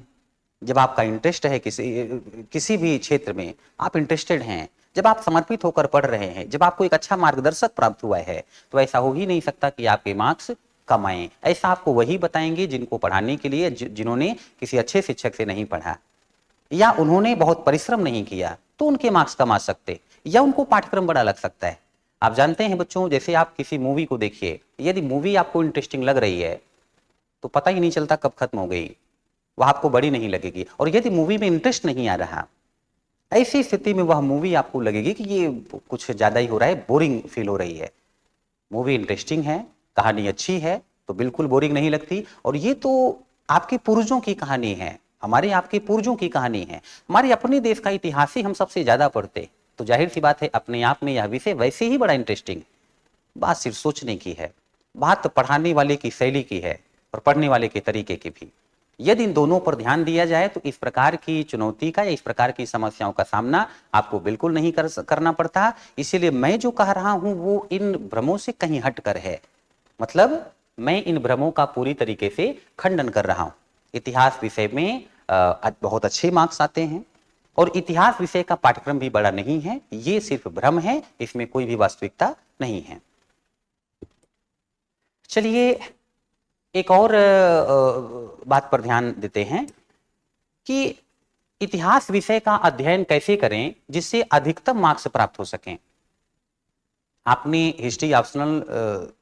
जब आपका इंटरेस्ट है किसी भी क्षेत्र में, आप इंटरेस्टेड हैं, जब आप समर्पित होकर पढ़ रहे हैं, जब आपको एक अच्छा मार्गदर्शक प्राप्त हुआ है, तो ऐसा हो ही नहीं सकता कि आपके मार्क्स कम आए। ऐसा आपको वही बताएंगे जिनको पढ़ाने के लिए, जिन्होंने किसी अच्छे शिक्षक से नहीं पढ़ा या उन्होंने बहुत परिश्रम नहीं किया, तो उनके मार्क्स कम आ सकते या उनको पाठ्यक्रम बड़ा लग सकता है। आप जानते हैं बच्चों, जैसे आप किसी मूवी को देखिए, यदि मूवी आपको इंटरेस्टिंग लग रही है तो पता ही नहीं चलता कब खत्म हो गई, वह आपको बड़ी नहीं लगेगी। और यदि मूवी में इंटरेस्ट नहीं आ रहा, ऐसी स्थिति में वह मूवी आपको लगेगी कि ये कुछ ज्यादा ही हो रहा है, बोरिंग फील हो रही है। मूवी इंटरेस्टिंग है, कहानी अच्छी है तो बिल्कुल बोरिंग नहीं लगती। और ये तो आपके पूर्वजों की कहानी है, हमारे आपके पूर्वजों की कहानी है, हमारे अपने देश का इतिहास ही हम सबसे ज्यादा पढ़ते, तो जाहिर सी बात है अपने आप में यह विषय वैसे ही बड़ा इंटरेस्टिंग। बात सिर्फ सोचने की है, बात पढ़ाने वाले की शैली की है और पढ़ने वाले के तरीके की भी। यदि इन दोनों पर ध्यान दिया जाए तो इस प्रकार की चुनौती का या इस प्रकार की समस्याओं का सामना आपको बिल्कुल नहीं करना पड़ता। इसीलिए मैं जो कह रहा हूं वो इन भ्रमों से कहीं हटकर है, मतलब मैं इन भ्रमों का पूरी तरीके से खंडन कर रहा हूं। इतिहास विषय में बहुत अच्छे मार्क्स आते हैं और इतिहास विषय का पाठ्यक्रम भी बड़ा नहीं है, ये सिर्फ भ्रम है, इसमें कोई भी वास्तविकता नहीं है। चलिए एक और बात पर ध्यान देते हैं कि इतिहास विषय का अध्ययन कैसे करें जिससे अधिकतम मार्क्स प्राप्त हो सकें। आपने हिस्ट्री ऑप्शनल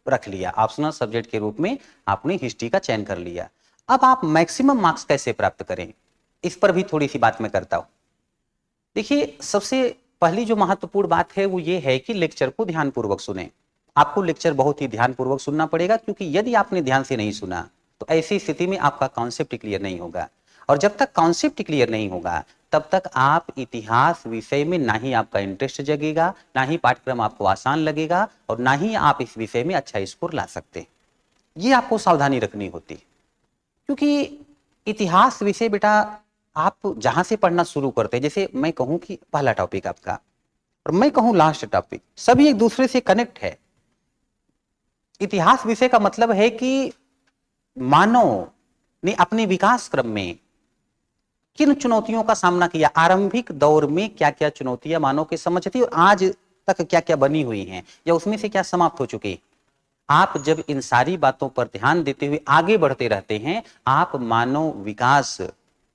रख लिया, ऑप्शनल सब्जेक्ट के रूप में आपने हिस्ट्री का चयन कर लिया। अब आप मैक्सिमम मार्क्स कैसे प्राप्त करें, इस पर भी थोड़ी सी बात मैं करता हूं। देखिए, सबसे पहली जो महत्वपूर्ण बात है वो ये है कि लेक्चर को ध्यानपूर्वक सुने। आपको लेक्चर बहुत ही ध्यानपूर्वक सुनना पड़ेगा, क्योंकि यदि आपने ध्यान से नहीं सुना तो ऐसी स्थिति में आपका कॉन्सेप्ट क्लियर नहीं होगा, और जब तक कॉन्सेप्ट क्लियर नहीं होगा तब तक आप इतिहास विषय में ना ही आपका इंटरेस्ट जगेगा, ना ही पाठ्यक्रम आपको आसान लगेगा और ना ही आप इस विषय में अच्छा स्कोर ला सकते। ये आपको सावधानी रखनी होती, क्योंकि इतिहास विषय बेटा आप जहां से पढ़ना शुरू करते हैं, जैसे मैं कहूं कि पहला टॉपिक आपका और मैं कहूं लास्ट टॉपिक, सभी एक दूसरे से कनेक्ट है। इतिहास विषय का मतलब है कि मानव ने अपने विकास क्रम में किन चुनौतियों का सामना किया, आरंभिक दौर में क्या क्या चुनौतियां मानव के समझ थी और आज तक क्या क्या बनी हुई हैं या उसमें से क्या समाप्त हो चुकी। आप जब इन सारी बातों पर ध्यान देते हुए आगे बढ़ते रहते हैं, आप मानव विकास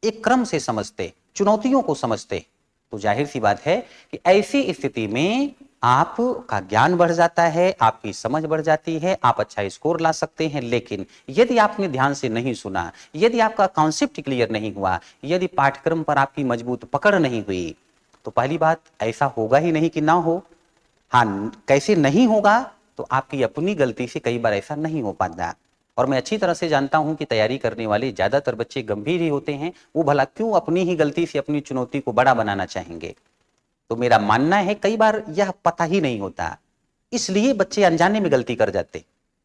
एक क्रम से समझते, चुनौतियों को समझते, तो जाहिर सी बात है कि ऐसी स्थिति में आपका ज्ञान बढ़ जाता है, आपकी समझ बढ़ जाती है, आप अच्छा स्कोर ला सकते हैं। लेकिन यदि आपने ध्यान से नहीं सुना, यदि आपका कॉन्सेप्ट क्लियर नहीं हुआ, यदि पाठ्यक्रम पर आपकी मजबूत पकड़ नहीं हुई, तो पहली बात ऐसा होगा ही नहीं कि ना हो। हाँ, कैसे नहीं होगा, तो आपकी अपनी गलती से कई बार ऐसा नहीं हो पाता। और मैं अच्छी तरह से जानता हूं कि तैयारी करने वाले ज्यादातर बच्चे गंभीर ही होते हैं, वो भला क्यों अपनी ही गलती से अपनी चुनौती को बड़ा बनाना चाहेंगे। तो मेरा मानना है कई बार यह पता ही नहीं होता, इसलिए बच्चे अनजाने में गलती कर जाते।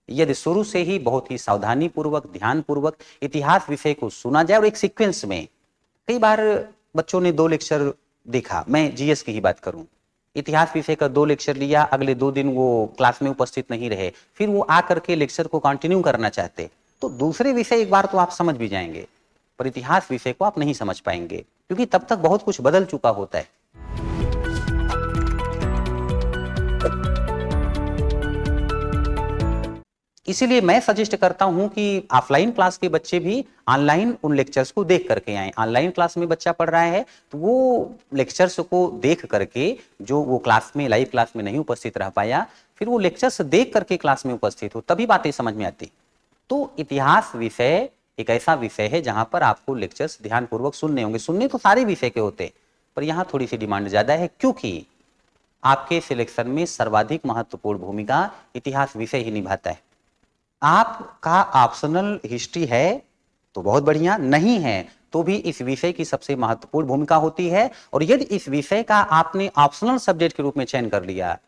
यदि शुरू से ही बहुत ही सावधानी पूर्वक, ध्यान पूर्वक इतिहास विषय को सुना जाए और एक सीक्वेंस में कई बार बच्चों ने 2 लेक्चर देखा, मैं जीएस की ही बात करूं, इतिहास विषय का 2 लेक्चर लिया, अगले 2 दिन वो क्लास में उपस्थित नहीं रहे, फिर वो आकर के लेक्चर को कंटिन्यू करना चाहते, तो दूसरे विषय एक बार तो आप समझ भी जाएंगे, पर इतिहास विषय को आप नहीं समझ पाएंगे, क्योंकि तब तक बहुत कुछ बदल चुका होता है। इसीलिए मैं सजेस्ट करता हूं कि ऑफलाइन क्लास के बच्चे भी ऑनलाइन उन लेक्चर्स को देख करके आएं। ऑनलाइन क्लास में बच्चा पढ़ रहा है तो वो लेक्चर्स को देख करके, जो वो क्लास में लाइव क्लास में नहीं उपस्थित रह पाया, फिर वो लेक्चर्स देख करके क्लास में उपस्थित हो, तभी बातें समझ में आती। तो इतिहास विषय एक ऐसा विषय है जहां पर आपको लेक्चर्स ध्यानपूर्वक सुनने होंगे। सुनने तो सारे विषय के होते, पर यहाँ थोड़ी सी डिमांड ज्यादा है, क्योंकि आपके सिलेक्शन में सर्वाधिक महत्वपूर्ण भूमिका इतिहास विषय ही निभाता है। आपका ऑप्शनल हिस्ट्री है तो बहुत बढ़िया, नहीं है तो भी इस विषय की सबसे महत्वपूर्ण भूमिका होती है, और यदि इस विषय का आपने ऑप्शनल सब्जेक्ट के रूप में चयन कर लिया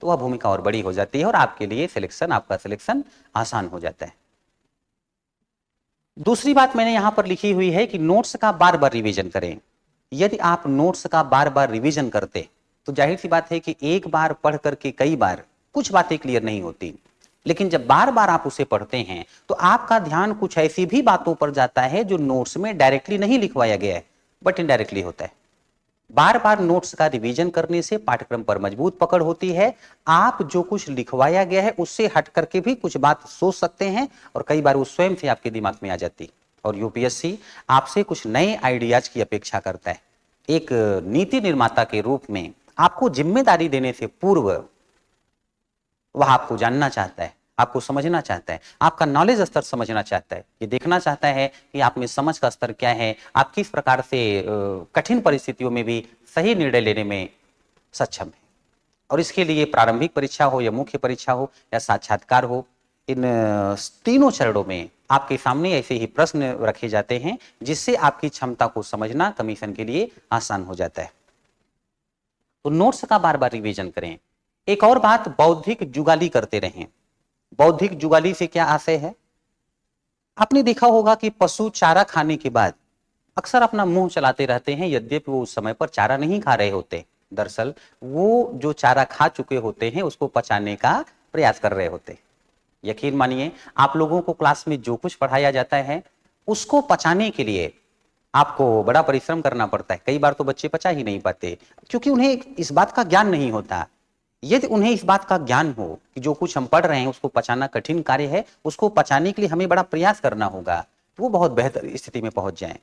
तो वह भूमिका और बड़ी हो जाती है और आपके लिए आपका सिलेक्शन आसान हो जाता है। दूसरी बात मैंने यहां पर लिखी हुई है कि नोट्स का बार बार रिवीजन करें। यदि आप नोट्स का बार बार रिवीजन करते तो जाहिर सी बात है कि एक बार पढ़ करके कई बार कुछ बातें क्लियर नहीं होती, लेकिन जब बार बार आप उसे पढ़ते हैं तो आपका ध्यान कुछ ऐसी भी बातों पर जाता है जो नोट्स में डायरेक्टली नहीं लिखवाया गया है, बट इनडायरेक्टली होता है। बार बार नोट्स का रिवीजन करने से पाठ्यक्रम पर मजबूत पकड़ होती है। आप जो कुछ लिखवाया गया है उससे हट करके भी कुछ बात सोच सकते हैं, और कई बार वो स्वयं से आपके दिमाग में आ जाती। और यूपीएससी आपसे कुछ नए आइडियाज की अपेक्षा करता है। एक नीति निर्माता के रूप में आपको जिम्मेदारी देने से पूर्व वह आपको जानना चाहता है, आपको समझना चाहता है, आपका नॉलेज स्तर समझना चाहता है, ये देखना चाहता है कि आप में समझ का स्तर क्या है, आप किस प्रकार से कठिन परिस्थितियों में भी सही निर्णय लेने में सक्षम है। और इसके लिए प्रारंभिक परीक्षा हो या मुख्य परीक्षा हो या साक्षात्कार हो, इन तीनों चरणों में आपके सामने ऐसे ही प्रश्न रखे जाते हैं जिससे आपकी क्षमता को समझना कमीशन के लिए आसान हो जाता है। तो नोट्स का बार बार रिवीजन करें। एक और बात, बौद्धिक जुगाली करते रहें। बौद्धिक जुगाली से क्या आशय है? आपने देखा होगा कि पशु चारा खाने के बाद अक्सर अपना मुंह चलाते रहते हैं, यद्यपि वो उस समय पर चारा नहीं खा रहे होते। दरअसल वो जो चारा खा चुके होते हैं उसको पचाने का प्रयास कर रहे होते। यकीन मानिए, आप लोगों को क्लास में जो कुछ पढ़ाया जाता है उसको पचाने के लिए आपको बड़ा परिश्रम करना पड़ता है। कई बार तो बच्चे पचा ही नहीं पाते, क्योंकि उन्हें इस बात का ज्ञान नहीं होता। यदि उन्हें इस बात का ज्ञान हो कि जो कुछ हम पढ़ रहे हैं उसको पचाना कठिन कार्य है, उसको पचाने के लिए हमें बड़ा प्रयास करना होगा, तो वो बहुत बेहतर स्थिति में पहुंच जाएं।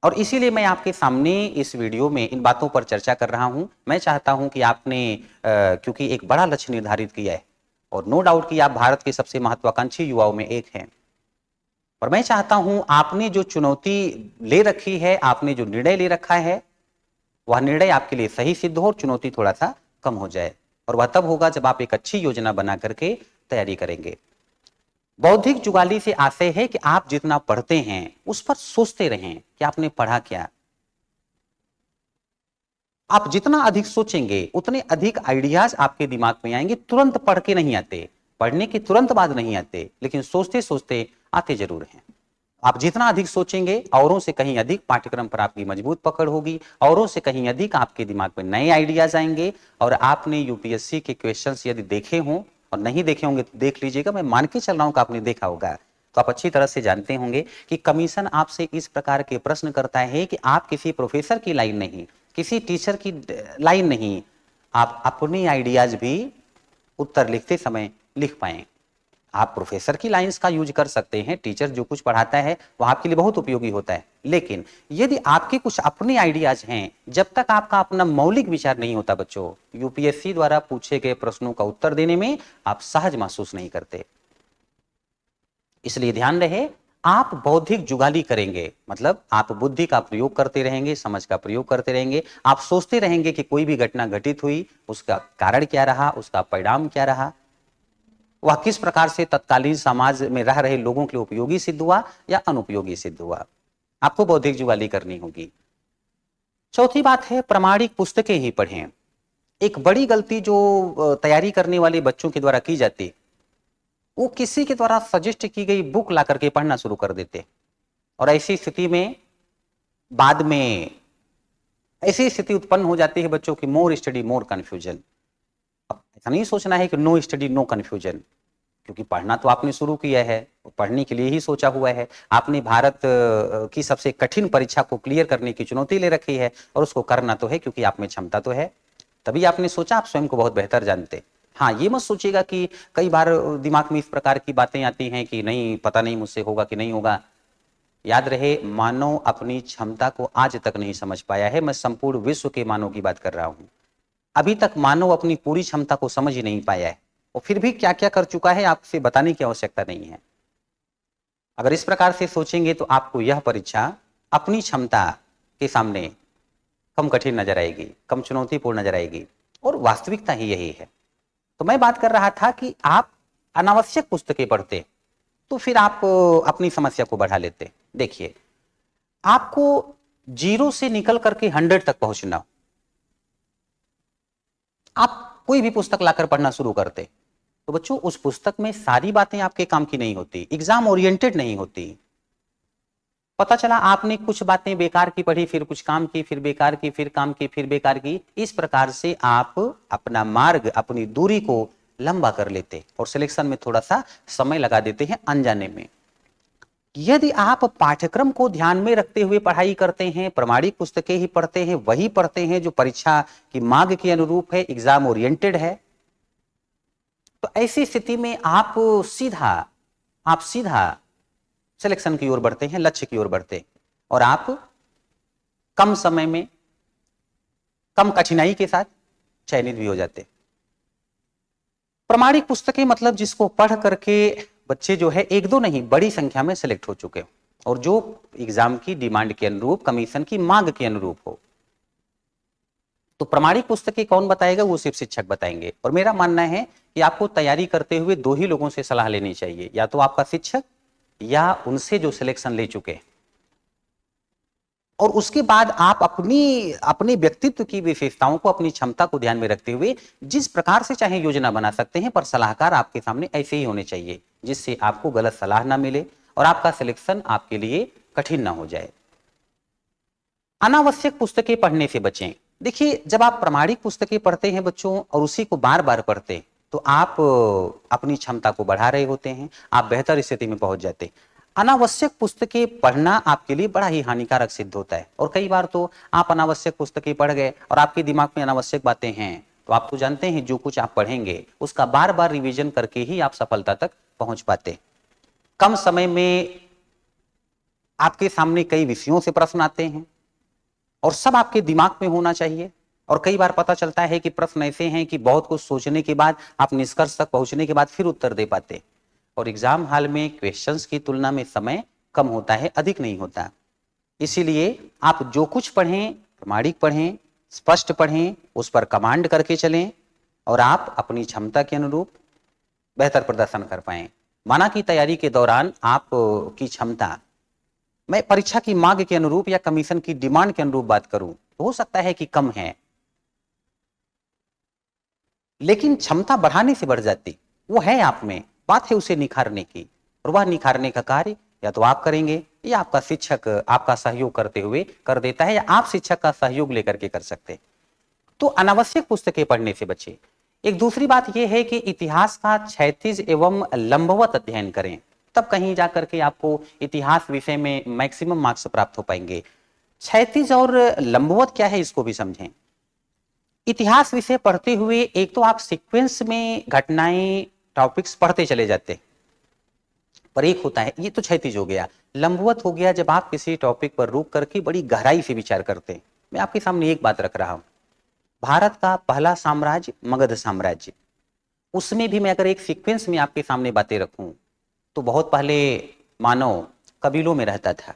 और इसीलिए मैं आपके सामने इस वीडियो में इन बातों पर चर्चा कर रहा हूं। मैं चाहता हूं कि आपने क्योंकि एक बड़ा लक्ष्य निर्धारित किया है, और नो डाउट कि आप भारत के सबसे महत्वाकांक्षी युवाओं में एक हैं, और मैं चाहता हूं आपने जो चुनौती ले रखी है, आपने जो निर्णय ले रखा है, वह निर्णय आपके लिए सही सिद्ध हो और चुनौती थोड़ा सा कम हो जाए। और वह तब होगा जब आप एक अच्छी योजना बना करके तैयारी करेंगे। बौद्धिक जुगाली से आशय है कि आप जितना पढ़ते हैं उस पर सोचते रहें कि आपने पढ़ा क्या। आप जितना अधिक सोचेंगे उतने अधिक आइडियाज आपके दिमाग में आएंगे। तुरंत पढ़ के नहीं आते, पढ़ने के तुरंत बाद नहीं आते, लेकिन सोचते सोचते आते जरूर हैं। आप जितना अधिक सोचेंगे, औरों से कहीं अधिक पाठ्यक्रम पर आपकी मजबूत पकड़ होगी, औरों से कहीं अधिक आपके दिमाग में नए आइडियाज आएंगे। और आपने यूपीएससी के क्वेश्चंस यदि देखे हों, और नहीं देखे होंगे तो देख लीजिएगा, मैं मान के चल रहा हूं कि आपने देखा होगा, तो आप अच्छी तरह से जानते होंगे कि कमीशन आपसे इस प्रकार के प्रश्न करता है कि आप किसी प्रोफेसर की लाइन नहीं, किसी टीचर की लाइन नहीं, आप अपने आइडियाज भी उत्तर लिखते समय लिख पाएं। आप प्रोफेसर की लाइंस का यूज कर सकते हैं, टीचर जो कुछ पढ़ाता है वह आपके लिए बहुत उपयोगी होता है, लेकिन यदि आपके कुछ अपने आइडियाज हैं, जब तक आपका अपना मौलिक विचार नहीं होता बच्चों, यूपीएससी द्वारा पूछे गए प्रश्नों का उत्तर देने में आप सहज महसूस नहीं करते। इसलिए ध्यान रहे, आप बौद्धिक जुगाली करेंगे, मतलब आप बुद्धि का प्रयोग करते रहेंगे, समझ का प्रयोग करते रहेंगे। आप सोचते रहेंगे कि कोई भी घटना घटित हुई, उसका कारण क्या रहा, उसका परिणाम क्या रहा, वह किस प्रकार से तत्कालीन समाज में रह रहे लोगों के लिए उपयोगी सिद्ध हुआ या अनुपयोगी सिद्ध हुआ। आपको बौद्धिक जुगाली करनी होगी। चौथी बात है, प्रामाणिक पुस्तकें ही पढ़ें। एक बड़ी गलती जो तैयारी करने वाले बच्चों के द्वारा की जाती, वो किसी के द्वारा सजेस्ट की गई बुक ला करके पढ़ना शुरू कर देते, और ऐसी स्थिति में बाद में ऐसी स्थिति उत्पन्न हो जाती है बच्चों की, मोर स्टडी मोर कंफ्यूजन। अब ऐसा नहीं सोचना है कि नो स्टडी नो कंफ्यूजन, क्योंकि पढ़ना तो आपने शुरू किया है, पढ़ने के लिए ही सोचा हुआ है। आपने भारत की सबसे कठिन परीक्षा को क्लियर करने की चुनौती ले रखी है और उसको करना तो है, क्योंकि आप में क्षमता तो है। तभी आपने सोचा, आप स्वयं को बहुत बेहतर जानते। हाँ, ये मत सोचिएगा कि कई बार दिमाग में इस प्रकार की बातें आती हैं कि नहीं, पता नहीं मुझसे होगा कि नहीं होगा। याद रहे, मानव अपनी क्षमता को आज तक नहीं समझ पाया है। मैं संपूर्ण विश्व के मानव की बात कर रहा हूं। अभी तक मानव अपनी पूरी क्षमता को समझ ही नहीं पाया है, और फिर भी क्या क्या कर चुका है आपसे बताने की आवश्यकता नहीं है। अगर इस प्रकार से सोचेंगे तो आपको यह परीक्षा अपनी क्षमता के सामने कम कठिन नजर आएगी, कम चुनौतीपूर्ण नजर आएगी, और वास्तविकता ही यही है। तो मैं बात कर रहा था कि आप अनावश्यक पुस्तकें पढ़ते तो फिर आप अपनी समस्या को बढ़ा लेते। देखिए, आपको 0 से निकल करके 100 तक पहुंचना हो, आप कोई भी पुस्तक लाकर पढ़ना शुरू करते तो बच्चों उस पुस्तक में सारी बातें आपके काम की नहीं होती, एग्जाम ओरिएंटेड नहीं होती। पता चला आपने कुछ बातें बेकार की पढ़ी, फिर कुछ काम की, फिर बेकार की, फिर काम की, फिर बेकार की। इस प्रकार से आप अपना मार्ग, अपनी दूरी को लंबा कर लेते और सिलेक्शन में थोड़ा सा समय लगा देते हैं अनजाने में। यदि आप पाठ्यक्रम को ध्यान में रखते हुए पढ़ाई करते हैं, प्रमाणिक पुस्तकें ही पढ़ते हैं, वही पढ़ते हैं जो परीक्षा की मांग के अनुरूप है, एग्जाम ओरिएंटेड है, तो ऐसी स्थिति में आप सीधा सिलेक्शन की ओर बढ़ते हैं, लक्ष्य की ओर बढ़ते हैं, और आप कम समय में कम कठिनाई के साथ चयनित भी हो जाते। प्रमाणिक पुस्तकें मतलब जिसको पढ़ करके बच्चे जो है 1-2 नहीं, बड़ी संख्या में सिलेक्ट हो चुके हो, और जो एग्जाम की डिमांड के अनुरूप, कमीशन की मांग के अनुरूप हो। तो प्रमाणिक पुस्तकें कौन बताएगा? वो सिर्फ शिक्षक बताएंगे। और मेरा मानना है कि आपको तैयारी करते हुए 2 ही लोगों से सलाह लेनी चाहिए, या तो आपका शिक्षक या उनसे जो सिलेक्शन ले चुके, और उसके बाद आप अपने व्यक्तित्व की विशेषताओं को, अपनी क्षमता को ध्यान में रखते हुए जिस प्रकार से चाहे योजना बना सकते हैं, पर सलाहकार आपके सामने ऐसे ही होने चाहिए जिससे आपको गलत सलाह ना मिले और आपका सिलेक्शन आपके लिए कठिन ना हो जाए। अनावश्यक पुस्तकें पढ़ने से बचें। देखिए, जब आप प्रमाणिक पुस्तकें पढ़ते हैं बच्चों और उसी को बार बार पढ़ते, तो आप अपनी क्षमता को बढ़ा रहे होते हैं, आप बेहतर स्थिति में पहुंच जाते। अनावश्यक पुस्तकें पढ़ना आपके लिए बड़ा ही हानिकारक सिद्ध होता है, और कई बार तो आप अनावश्यक पुस्तकें पढ़ गए और आपके दिमाग में अनावश्यक बातें हैं, तो आप तो जानते हैं जो कुछ आप पढ़ेंगे उसका बार बार रिवीजन करके ही आप सफलता तक पहुंच पाते। कम समय में आपके सामने कई विषयों से प्रश्न आते हैं और सब आपके दिमाग में होना चाहिए, और कई बार पता चलता है कि प्रश्न ऐसे हैं कि बहुत कुछ सोचने के बाद, आप निष्कर्ष तक पहुंचने के बाद फिर उत्तर दे पाते। और एग्जाम हॉल में क्वेश्चंस की तुलना में समय कम होता है, अधिक नहीं होता। इसीलिए आप जो कुछ पढ़ें, प्रामाणिक पढ़ें, स्पष्ट पढ़ें, उस पर कमांड करके चलें, और आप अपनी क्षमता के अनुरूप बेहतर प्रदर्शन कर पाएं। माना कि तैयारी के दौरान आपकी क्षमता, मैं परीक्षा की मांग के अनुरूप या कमीशन की डिमांड के अनुरूप बात करूं, तो हो सकता है कि कम है, लेकिन क्षमता बढ़ाने से बढ़ जाती। वो है आप में, बात है उसे निखारने की, और वह निखारने का कार्य या तो आप करेंगे या आपका शिक्षक आपका सहयोग करते हुए कर देता है, या आप शिक्षक का सहयोग लेकर के कर सकते। तो अनावश्यक पुस्तकें पढ़ने से बचे। एक दूसरी बात यह है कि इतिहास का क्षैतिज एवं लंबवत अध्ययन करें, तब कहीं जाकर के आपको इतिहास विषय में मैक्सिमम मार्क्स प्राप्त हो पाएंगे। क्षैतिज और लंबवत क्या है इसको भी समझें। इतिहास विषय पढ़ते हुए एक तो आप सीक्वेंस में घटनाएं, टॉपिक्स पढ़ते चले जाते, पर एक होता है, ये तो क्षैतिज हो गया। लंबवत हो गया जब आप किसी टॉपिक पर रुक करके बड़ी गहराई से विचार करते। मैं आपके सामने एक बात रख रहा हूं, भारत का पहला साम्राज्य मगध साम्राज्य, उसमें भी मैं अगर एक सीक्वेंस में आपके सामने बातें रखूं, तो बहुत पहले मानव कबीलों में रहता था।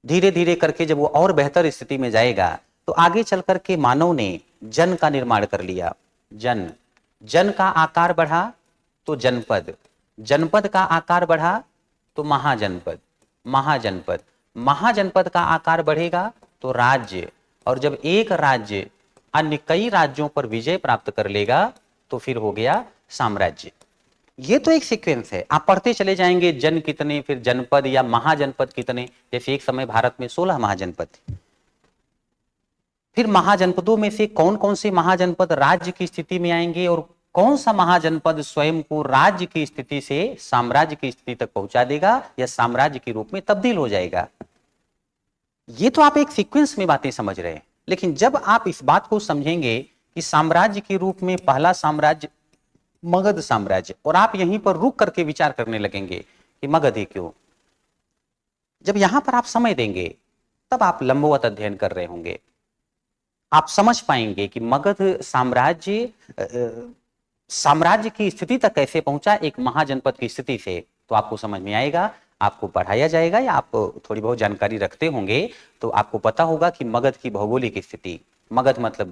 धीरे धीरे करके जब वो और बेहतर स्थिति में जाएगा, तो आगे चल करके मानव ने जन का निर्माण कर लिया। जन का आकार बढ़ा तो जनपद, जनपद का आकार बढ़ा तो महाजनपद, महाजनपद का आकार बढ़ेगा तो राज्य, और जब एक राज्य अन्य कई राज्यों पर विजय प्राप्त कर लेगा तो फिर हो गया साम्राज्य। ये तो एक सीक्वेंस है, आप पढ़ते चले जाएंगे जन कितने, फिर जनपद या महाजनपद कितने। जैसे एक समय भारत में 16 महाजनपद थे, फिर महाजनपदों में से कौन कौन से महाजनपद राज्य की स्थिति में आएंगे और कौन सा महाजनपद स्वयं को राज्य की स्थिति से साम्राज्य की स्थिति तक पहुंचा देगा या साम्राज्य के रूप में तब्दील हो जाएगा। ये तो आप एक सीक्वेंस में बातें समझ रहे हैं, लेकिन जब आप इस बात को समझेंगे कि साम्राज्य के रूप में पहला साम्राज्य मगध साम्राज्य, और आप यहीं पर रुक करके विचार करने लगेंगे कि मगध ही क्यों, जब यहां पर आप समय देंगे तब आप लंबवत अध्ययन कर रहे होंगे, आप समझ पाएंगे कि मगध साम्राज्य साम्राज्य की स्थिति तक कैसे पहुंचा एक महाजनपद की स्थिति से। तो आपको समझ में आएगा, आपको पढ़ाया जाएगा या आप थोड़ी बहुत जानकारी रखते होंगे तो आपको पता होगा कि मगध की भौगोलिक स्थिति, मगध मतलब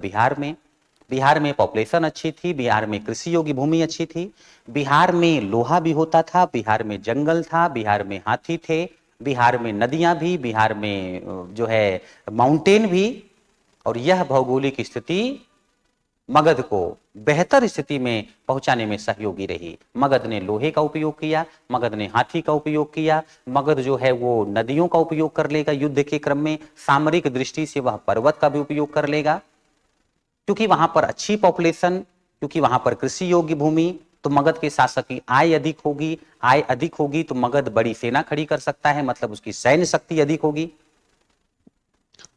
बिहार में पॉपुलेशन अच्छी थी, बिहार में कृषि योग्य भूमि अच्छी थी, बिहार में लोहा भी होता था, बिहार में जंगल था, बिहार में हाथी थे, बिहार में नदियां भी, बिहार में जो है माउंटेन भी। और यह भौगोलिक स्थिति मगध को बेहतर स्थिति में पहुंचाने में सहयोगी रही। मगध ने लोहे का उपयोग किया, मगध ने हाथी का उपयोग किया, मगध जो है वो नदियों का उपयोग कर लेगा युद्ध के क्रम में, सामरिक दृष्टि से वह पर्वत का भी उपयोग कर लेगा, क्योंकि वहां पर अच्छी पॉपुलेशन, क्योंकि वहां पर कृषि योग्य भूमि, तो मगध के शासक की आय अधिक होगी तो मगध बड़ी सेना खड़ी कर सकता है, मतलब उसकी सैन्य शक्ति अधिक होगी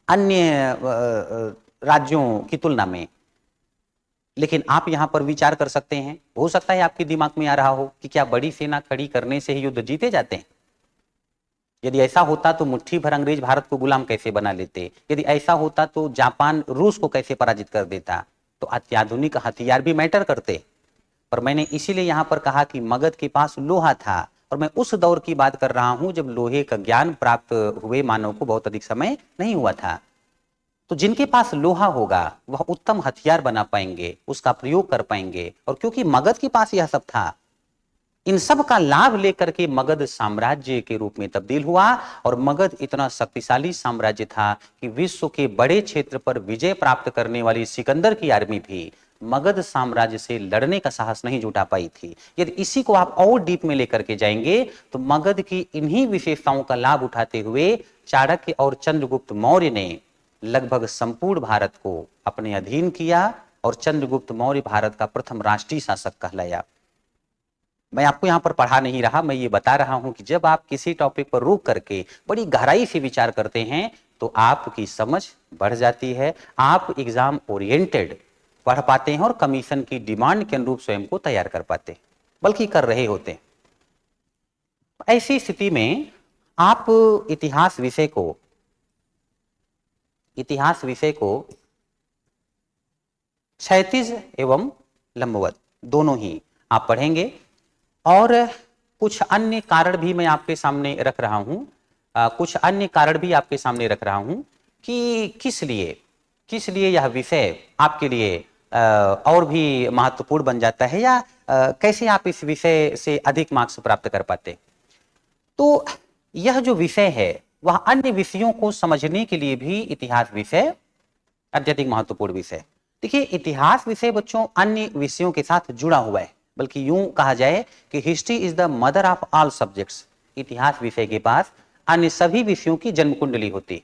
अन्य राज्यों की तुलना में। लेकिन आप यहां पर विचार कर सकते हैं, हो सकता है आपके दिमाग में आ रहा हो कि क्या बड़ी सेना खड़ी करने से ही युद्ध जीते जाते हैं? यदि ऐसा होता तो मुट्ठी भर अंग्रेज भारत को गुलाम कैसे बना लेते? यदि ऐसा होता तो जापान रूस को कैसे पराजित कर देता? तो अत्याधुनिक हथियार भी मैटर करते। पर मैंने इसीलिए यहां पर कहा कि मगध के पास लोहा था, और मैं उस दौर की बात कर रहा हूं जब लोहे का ज्ञान प्राप्त हुए मानव को बहुत अधिक समय नहीं हुआ था। तो जिनके पास लोहा होगा वह उत्तम हथियार बना पाएंगे, उसका प्रयोग कर पाएंगे, और क्योंकि मगध के पास यह सब था, इन सब का लाभ लेकर के मगध साम्राज्य के रूप में तब्दील हुआ। और मगध इतना शक्तिशाली साम्राज्य था कि विश्व के बड़े क्षेत्र पर विजय प्राप्त करने वाली सिकंदर की आर्मी भी मगध साम्राज्य से लड़ने का साहस नहीं जुटा पाई थी। यदि इसी को आप और डीप में लेकर के जाएंगे तो मगध की इन्हीं विशेषताओं का लाभ उठाते हुए चाणक्य और चंद्रगुप्त मौर्य ने लगभग संपूर्ण भारत को अपने अधीन किया, और चंद्रगुप्त मौर्य भारत का प्रथम राष्ट्रीय शासक कहलाया। मैं आपको यहां पर पढ़ा नहीं रहा, मैं ये बता रहा हूं कि जब आप किसी टॉपिक पर रुक करके बड़ी गहराई से विचार करते हैं तो आपकी समझ बढ़ जाती है, आप एग्जाम ओरिएंटेड पढ़ पाते हैं और कमीशन की डिमांड के अनुरूप स्वयं को तैयार कर पाते हैं, बल्कि कर रहे होते हैं। ऐसी स्थिति में आप इतिहास विषय को क्षैतिज एवं लंबवत दोनों ही आप पढ़ेंगे। और कुछ अन्य कारण भी मैं आपके सामने रख रहा हूं, कि किस लिए यह विषय आपके लिए और भी महत्वपूर्ण बन जाता है, या कैसे आप इस विषय से अधिक मार्क्स प्राप्त कर पाते। तो यह जो विषय है वह अन्य विषयों को समझने के लिए भी इतिहास विषय अत्यधिक महत्वपूर्ण विषय। देखिए, इतिहास विषय बच्चों अन्य विषयों के साथ जुड़ा हुआ है, बल्कि यूं कहा जाए कि history is the mother of all subjects. इतिहास विषय के पास अन्य सभी विषयों की जन्म कुंडली होती।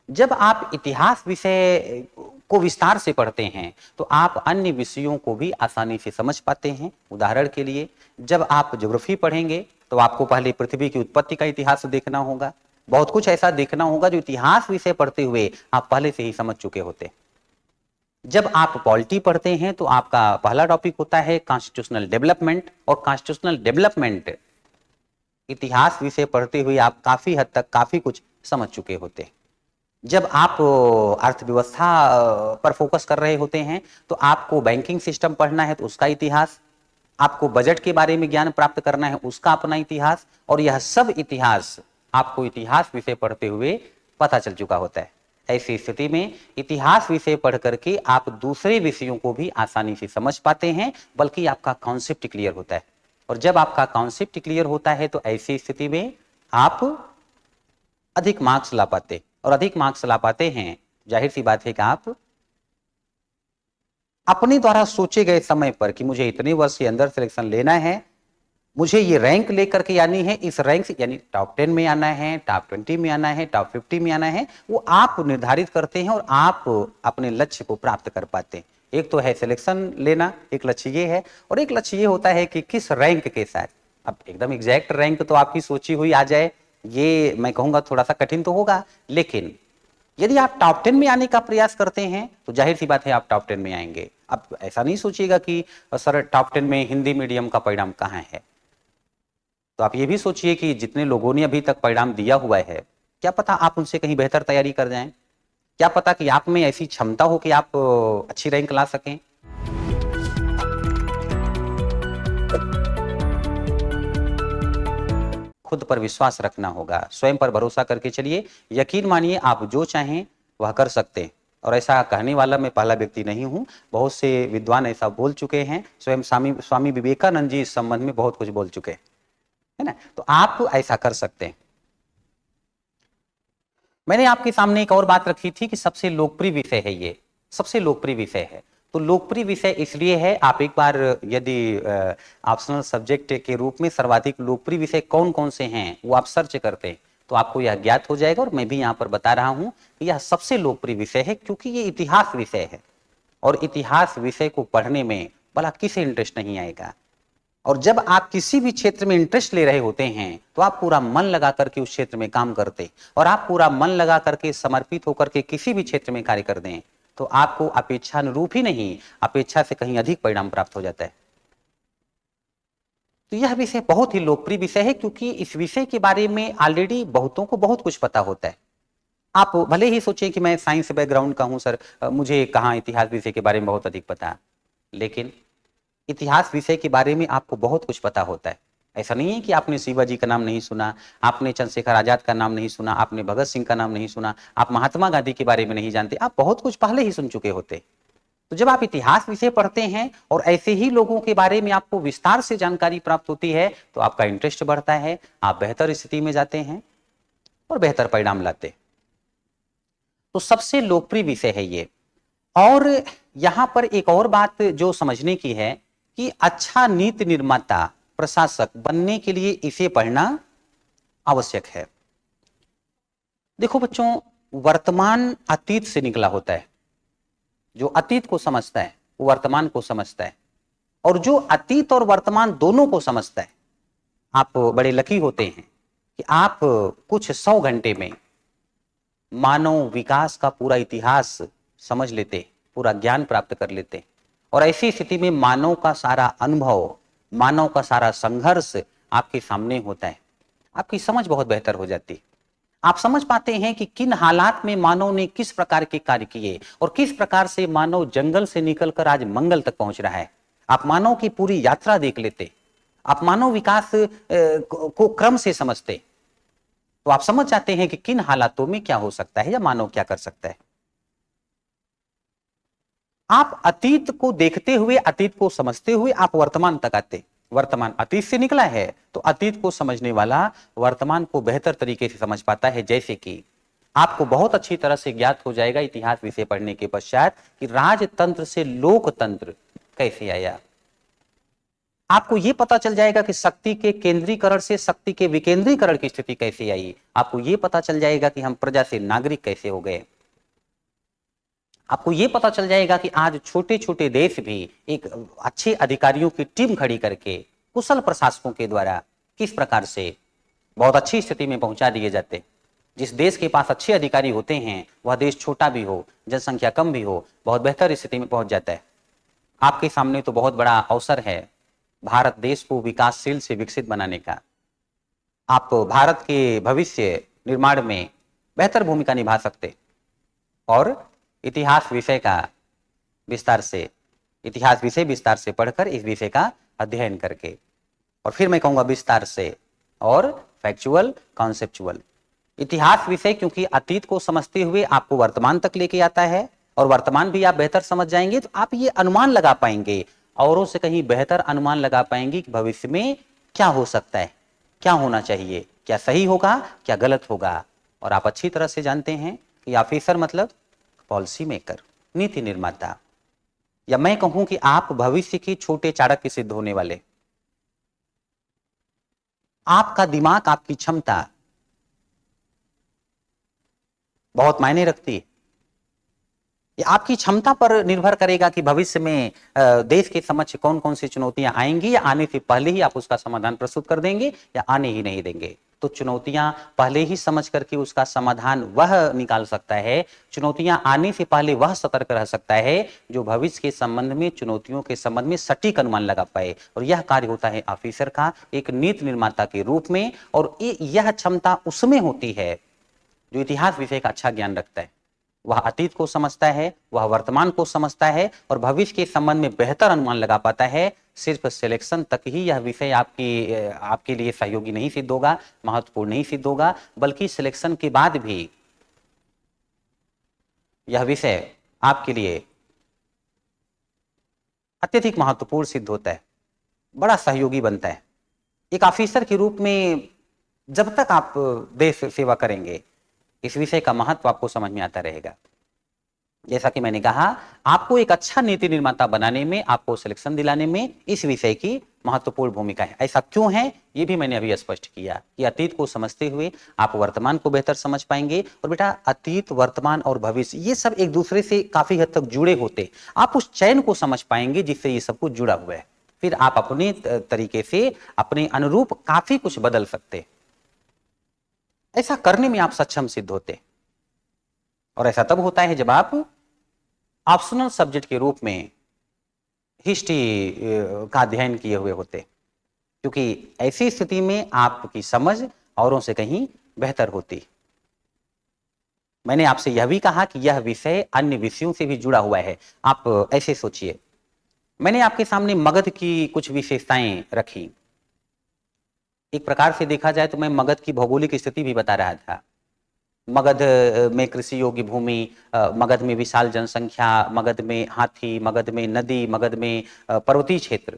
जब आप इतिहास विषय को विस्तार से पढ़ते हैं तो आप अन्य विषयों को भी आसानी से समझ पाते हैं। उदाहरण के लिए, जब आप ज्योग्राफी पढ़ेंगे तो आपको पहले पृथ्वी की उत्पत्ति का इतिहास देखना होगा, बहुत कुछ ऐसा देखना होगा जो इतिहास विषय पढ़ते हुए आप पहले से ही समझ चुके होते। जब आप पॉलिटी पढ़ते हैं तो आपका पहला टॉपिक होता है कॉन्स्टिट्यूशनल डेवलपमेंट, और कॉन्स्टिट्यूशनल डेवलपमेंट इतिहास विषय पढ़ते हुए आप काफी हद तक काफी कुछ समझ चुके होते हैं। जब आप अर्थव्यवस्था पर फोकस कर रहे होते हैं तो आपको बैंकिंग सिस्टम पढ़ना है तो उसका इतिहास, आपको बजट के बारे में ज्ञान प्राप्त करना है उसका अपना इतिहास, और यह सब इतिहास आपको इतिहास विषय पढ़ते हुए पता चल चुका होता है। ऐसी स्थिति में इतिहास विषय पढ़ करके आप दूसरे विषयों को भी आसानी से समझ पाते हैं, बल्कि आपका कॉन्सेप्ट क्लियर होता है। और जब आपका कॉन्सेप्ट क्लियर होता है तो ऐसी स्थिति में आप अधिक मार्क्स ला पाते, और अधिक मार्क्स ला पाते हैं, जाहिर सी बात है कि आप अपने द्वारा सोचे गए समय पर कि मुझे इतने वर्ष के अंदर सिलेक्शन लेना है, मुझे ये रैंक लेकर के आनी है, इस रैंक से यानी टॉप 10 में आना है, टॉप 20 में आना है, टॉप 50 में आना है, वो आप निर्धारित करते हैं और आप अपने लक्ष्य को प्राप्त कर पाते हैं। एक तो है सिलेक्शन लेना, एक लक्ष्य ये है, और एक लक्ष्य ये होता है कि किस रैंक के साथ। अब एकदम एग्जैक्ट रैंक तो आपकी सोची हुई आ जाए, ये मैं कहूंगा थोड़ा सा कठिन तो होगा, लेकिन यदि आप टॉप 10 में आने का प्रयास करते हैं तो जाहिर सी बात है आप टॉप 10 में आएंगे। अब ऐसा नहीं सोचिएगा कि सर टॉप 10 में हिंदी मीडियम का परिणाम कहाँ है। तो आप ये भी सोचिए कि जितने लोगों ने अभी तक परिणाम दिया हुआ है, क्या पता आप उनसे कहीं बेहतर तैयारी कर जाएं, क्या पता कि आप में ऐसी क्षमता हो कि आप अच्छी रैंक ला सकें। खुद पर विश्वास रखना होगा, स्वयं पर भरोसा करके चलिए, यकीन मानिए आप जो चाहें वह कर सकते हैं। और ऐसा कहने वाला मैं पहला व्यक्ति नहीं हूं, बहुत से विद्वान ऐसा बोल चुके हैं, स्वयं स्वामी विवेकानंद जी इस संबंध में बहुत कुछ बोल चुके हैं, है ना। तो आप ऐसा कर सकते हैं। मैंने आपके सामने एक और बात रखी थी कि सबसे लोकप्रिय विषय है, ये सबसे लोकप्रिय विषय है। तो लोकप्रिय विषय इसलिए है, आप एक बार यदि ऑप्शनल सब्जेक्ट के रूप में सर्वाधिक लोकप्रिय विषय कौन कौन से हैं वो आप सर्च करते हैं तो आपको यह ज्ञात हो जाएगा। और मैं भी यहाँ पर बता रहा हूँ कि यह सबसे लोकप्रिय विषय है, क्योंकि ये इतिहास विषय है, और इतिहास विषय को पढ़ने में भला किसे इंटरेस्ट नहीं आएगा। और जब आप किसी भी क्षेत्र में इंटरेस्ट ले रहे होते हैं तो आप पूरा मन लगा करके उस क्षेत्र में काम करते, और आप पूरा मन लगा करके समर्पित होकर के किसी भी क्षेत्र में कार्य कर दें तो आपको अपेक्षानुरूप ही नहीं, अपेक्षा से कहीं अधिक परिणाम प्राप्त हो जाता है। तो यह विषय बहुत ही लोकप्रिय विषय है, क्योंकि इस विषय के बारे में ऑलरेडी बहुतों को बहुत कुछ पता होता है। आप भले ही सोचें कि मैं साइंस बैकग्राउंड का हूं सर, मुझे कहाँ इतिहास विषय के बारे में बहुत अधिक पता है, लेकिन इतिहास विषय के बारे में आपको बहुत कुछ पता होता है। ऐसा नहीं है कि आपने शिवाजी का नाम नहीं सुना, आपने चंद्रशेखर आजाद का नाम नहीं सुना, आपने भगत सिंह का नाम नहीं सुना, आप महात्मा गांधी के बारे में नहीं जानते, आप बहुत कुछ पहले ही सुन चुके होते। तो जब आप इतिहास विषय पढ़ते हैं और ऐसे ही लोगों के बारे में आपको विस्तार से जानकारी प्राप्त होती है तो आपका इंटरेस्ट बढ़ता है, आप बेहतर स्थिति में जाते हैं और बेहतर परिणाम लाते हैं। तो सबसे लोकप्रिय विषय है ये। और यहां पर एक और बात जो समझने की है कि अच्छा नीति निर्माता प्रशासक बनने के लिए इसे पढ़ना आवश्यक है। देखो बच्चों, वर्तमान अतीत से निकला होता है। जो अतीत को समझता है वो वर्तमान को समझता है, और जो अतीत और वर्तमान दोनों को समझता है, आप बड़े लकी होते हैं कि आप कुछ 100 घंटे में मानव विकास का पूरा इतिहास समझ लेते, पूरा ज्ञान प्राप्त कर लेते। और ऐसी स्थिति में मानव का सारा अनुभव, मानव का सारा संघर्ष आपके सामने होता है, आपकी समझ बहुत बेहतर हो जाती है। आप समझ पाते हैं कि किन हालात में मानव ने किस प्रकार के कार्य किए और किस प्रकार से मानव जंगल से निकलकर आज मंगल तक पहुंच रहा है। आप मानव की पूरी यात्रा देख लेते, आप मानव विकास को क्रम से समझते, तो आप समझ जाते हैं कि किन हालातों में क्या हो सकता है या मानव क्या कर सकता है। आप अतीत को देखते हुए, अतीत को समझते हुए आप वर्तमान तक आते। वर्तमान अतीत से निकला है तो अतीत को समझने वाला वर्तमान को बेहतर तरीके से समझ पाता है। जैसे कि आपको बहुत अच्छी तरह से ज्ञात हो जाएगा इतिहास विषय पढ़ने के पश्चात कि राजतंत्र से लोकतंत्र कैसे आया। आपको यह पता चल जाएगा कि शक्ति के केंद्रीकरण से शक्ति के विकेंद्रीकरण की स्थिति कैसे आई। आपको यह पता चल जाएगा कि हम प्रजा से नागरिक कैसे हो गए। आपको यह पता चल जाएगा कि आज छोटे छोटे देश भी एक अच्छे अधिकारियों की टीम खड़ी करके कुशल प्रशासकों के द्वारा किस प्रकार से बहुत अच्छी स्थिति में पहुंचा दिए जाते। जिस देश के पास अच्छे अधिकारी होते हैं वह देश छोटा भी हो, जनसंख्या कम भी हो, बहुत बेहतर स्थिति में पहुंच जाता है। आपके सामने तो बहुत बड़ा अवसर है भारत देश को विकासशील से विकसित बनाने का। आप भारत के भविष्य निर्माण में बेहतर भूमिका निभा सकते। और इतिहास विषय का विस्तार से, इतिहास विषय विस्तार से पढ़कर इस विषय का अध्ययन करके, और फिर मैं कहूंगा विस्तार से और फैक्चुअल कॉन्सेप्चुअल। इतिहास विषय क्योंकि अतीत को समझते हुए आपको वर्तमान तक लेके आता है, और वर्तमान भी आप बेहतर समझ जाएंगे तो आप ये अनुमान लगा पाएंगे, औरों से कहीं बेहतर अनुमान लगा पाएंगे कि भविष्य में क्या हो सकता है, क्या होना चाहिए, क्या सही होगा, क्या गलत होगा। और आप अच्छी तरह से जानते हैं कि ऑफिसर मतलब पॉलिसी मेकर, नीति निर्माता, या मैं कहूं कि आप भविष्य के छोटे चाणक्य सिद्ध होने वाले। आपका दिमाग, आपकी क्षमता बहुत मायने रखती है। ये आपकी क्षमता पर निर्भर करेगा कि भविष्य में देश के समक्ष कौन कौन सी चुनौतियां आएंगी, या आने से पहले ही आप उसका समाधान प्रस्तुत कर देंगे या आने ही नहीं देंगे। तो चुनौतियां पहले ही समझ करके उसका समाधान वह निकाल सकता है, चुनौतियां आने से पहले वह सतर्क रह सकता है जो भविष्य के संबंध में, चुनौतियों के संबंध में सटीक अनुमान लगा पाए। और यह कार्य होता है ऑफिसर का एक नीति निर्माता के रूप में। और यह क्षमता उसमें होती है जो इतिहास विषय का अच्छा ज्ञान रखता है। वह अतीत को समझता है, वह वर्तमान को समझता है और भविष्य के संबंध में बेहतर अनुमान लगा पाता है। सिर्फ सिलेक्शन तक ही यह विषय आपके लिए सहयोगी नहीं सिद्ध होगा, महत्वपूर्ण नहीं सिद्ध होगा, बल्कि सिलेक्शन के बाद भी यह विषय आपके लिए अत्यधिक महत्वपूर्ण सिद्ध होता है, बड़ा सहयोगी बनता है। एक ऑफिसर के रूप में जब तक आप देश सेवा करेंगे, इस विषय का महत्व आपको समझ में आता रहेगा। जैसा कि मैंने कहा, आपको एक अच्छा नीति निर्माता बनाने में, आपको सिलेक्शन दिलाने में इस विषय की महत्वपूर्ण भूमिका है। ऐसा क्यों है, ये भी मैंने अभी स्पष्ट किया कि अतीत को समझते हुए आप वर्तमान को बेहतर समझ पाएंगे। और बेटा, अतीत, वर्तमान और भविष्य ये सब एक दूसरे से काफी हद तक जुड़े होते, आप उस चैन को समझ पाएंगे जिससे ये सब कुछ जुड़ा हुआ है। फिर आप अपने तरीके से, अपने अनुरूप काफी कुछ बदल सकते। ऐसा करने में आप सक्षम सिद्ध होते। और ऐसा तब होता है जब आप ऑप्शनल सब्जेक्ट के रूप में हिस्ट्री का अध्ययन किए हुए होते, क्योंकि ऐसी स्थिति में आपकी समझ औरों से कहीं बेहतर होती। मैंने आपसे यह भी कहा कि यह विषय अन्य विषयों से भी जुड़ा हुआ है। आप ऐसे सोचिए, मैंने आपके सामने मगध की कुछ विशेषताएं रखी। एक प्रकार से देखा जाए तो मैं मगध की भौगोलिक स्थिति भी बता रहा था। मगध में कृषि योग्य भूमि, मगध में विशाल जनसंख्या, मगध में हाथी, मगध में नदी, मगध में पर्वतीय क्षेत्र।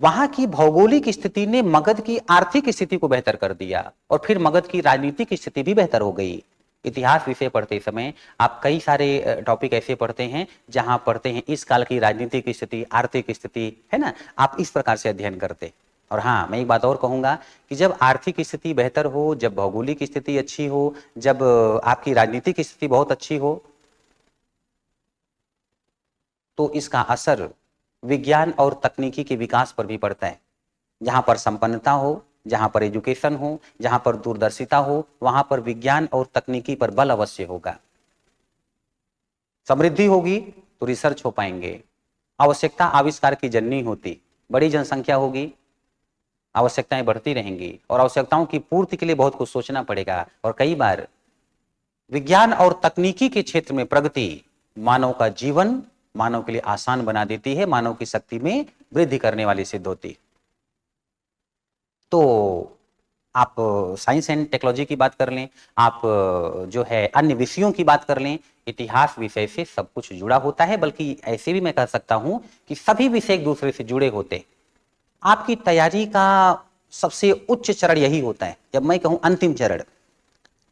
वहां की भौगोलिक स्थिति ने मगध की आर्थिक स्थिति को बेहतर कर दिया और फिर मगध की राजनीतिक स्थिति भी बेहतर हो गई। इतिहास विषय पढ़ते समय आप कई सारे टॉपिक ऐसे पढ़ते हैं जहां पढ़ते हैं इस काल की राजनीतिक स्थिति, आर्थिक स्थिति, है ना, आप इस प्रकार से अध्ययन करते। और हाँ, मैं एक बात और कहूंगा कि जब आर्थिक स्थिति बेहतर हो, जब भौगोलिक स्थिति अच्छी हो, जब आपकी राजनीतिक स्थिति बहुत अच्छी हो, तो इसका असर विज्ञान और तकनीकी के विकास पर भी पड़ता है। जहां पर संपन्नता हो, जहां पर एजुकेशन हो, जहां पर दूरदर्शिता हो, वहां पर विज्ञान और तकनीकी पर बल अवश्य होगा। समृद्धि होगी तो रिसर्च हो पाएंगे। आवश्यकता आविष्कार की जननी होती, बड़ी जनसंख्या होगी, आवश्यकताएं बढ़ती रहेंगी और आवश्यकताओं की पूर्ति के लिए बहुत कुछ सोचना पड़ेगा। और कई बार विज्ञान और तकनीकी के क्षेत्र में प्रगति मानव का जीवन, मानव के लिए आसान बना देती है, मानव की शक्ति में वृद्धि करने वाली सिद्ध होती। तो आप साइंस एंड टेक्नोलॉजी की बात कर लें, आप जो है अन्य विषयों की बात कर लें, इतिहास विषय से सब कुछ जुड़ा होता है। बल्कि ऐसे भी मैं कह सकता हूं कि सभी विषय एक दूसरे से जुड़े होते। आपकी तैयारी का सबसे उच्च चरण यही होता है, जब मैं कहूं अंतिम चरण।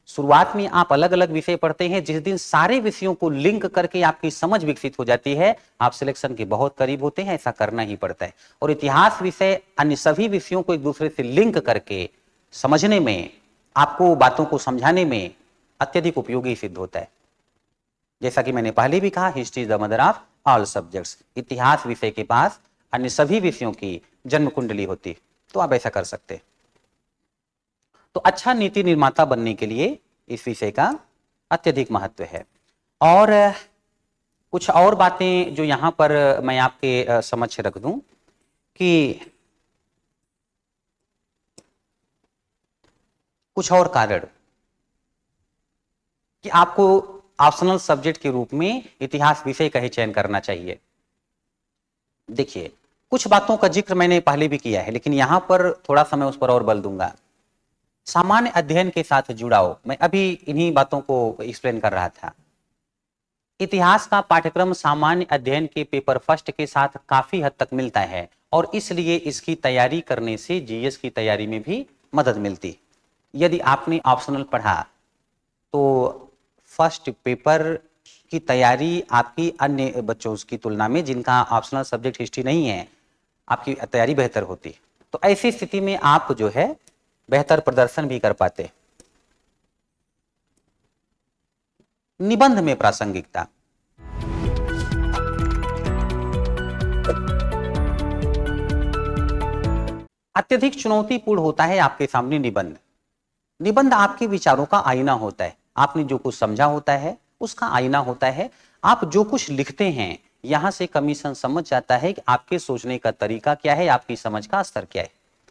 शुरुआत में आप अलग अलग विषय पढ़ते हैं, जिस दिन सारे विषयों को लिंक करके आपकी समझ विकसित हो जाती है, आप सिलेक्शन के बहुत करीब होते हैं। ऐसा करना ही पड़ता है। और इतिहास विषय अन्य सभी विषयों को एक दूसरे से लिंक करके समझने में, आपको बातों को समझाने में अत्यधिक उपयोगी सिद्ध होता है। जैसा कि मैंने पहले भी कहा, history is the mother of all subjects. इतिहास विषय के पास अन्य सभी विषयों की जन्म कुंडली होती। तो आप ऐसा कर सकते। तो अच्छा नीति निर्माता बनने के लिए इस विषय का अत्यधिक महत्व है। और कुछ और बातें जो यहां पर मैं आपके समक्ष रख दूं कि कुछ और कारण कि आपको ऑप्शनल सब्जेक्ट के रूप में इतिहास विषय का ही चयन करना चाहिए। देखिए, कुछ बातों का जिक्र मैंने पहले भी किया है, लेकिन यहां पर थोड़ा सा मैं उस पर और बल दूंगा। सामान्य अध्ययन के साथ जुड़ाव, मैं अभी इन्हीं बातों को एक्सप्लेन कर रहा था। इतिहास का पाठ्यक्रम सामान्य अध्ययन के पेपर फर्स्ट के साथ काफी हद तक मिलता है और इसलिए इसकी तैयारी करने से जीएस की तैयारी में भी मदद मिलती। यदि आपने ऑप्शनल पढ़ा तो फर्स्ट पेपर की तैयारी आपकी अन्य बच्चों की तुलना में, जिनका ऑप्शनल सब्जेक्ट हिस्ट्री नहीं है, आपकी तैयारी बेहतर होती। तो ऐसी स्थिति में आप जो है बेहतर प्रदर्शन भी कर पाते। निबंध में प्रासंगिकता, अत्यधिक चुनौतीपूर्ण होता है आपके सामने निबंध। निबंध आपके विचारों का आईना होता है। आपने जो कुछ समझा होता है उसका आईना होता है। आप जो कुछ लिखते हैं यहां से कमीशन समझ जाता है कि आपके सोचने का तरीका क्या है, आपकी समझ का स्तर क्या है।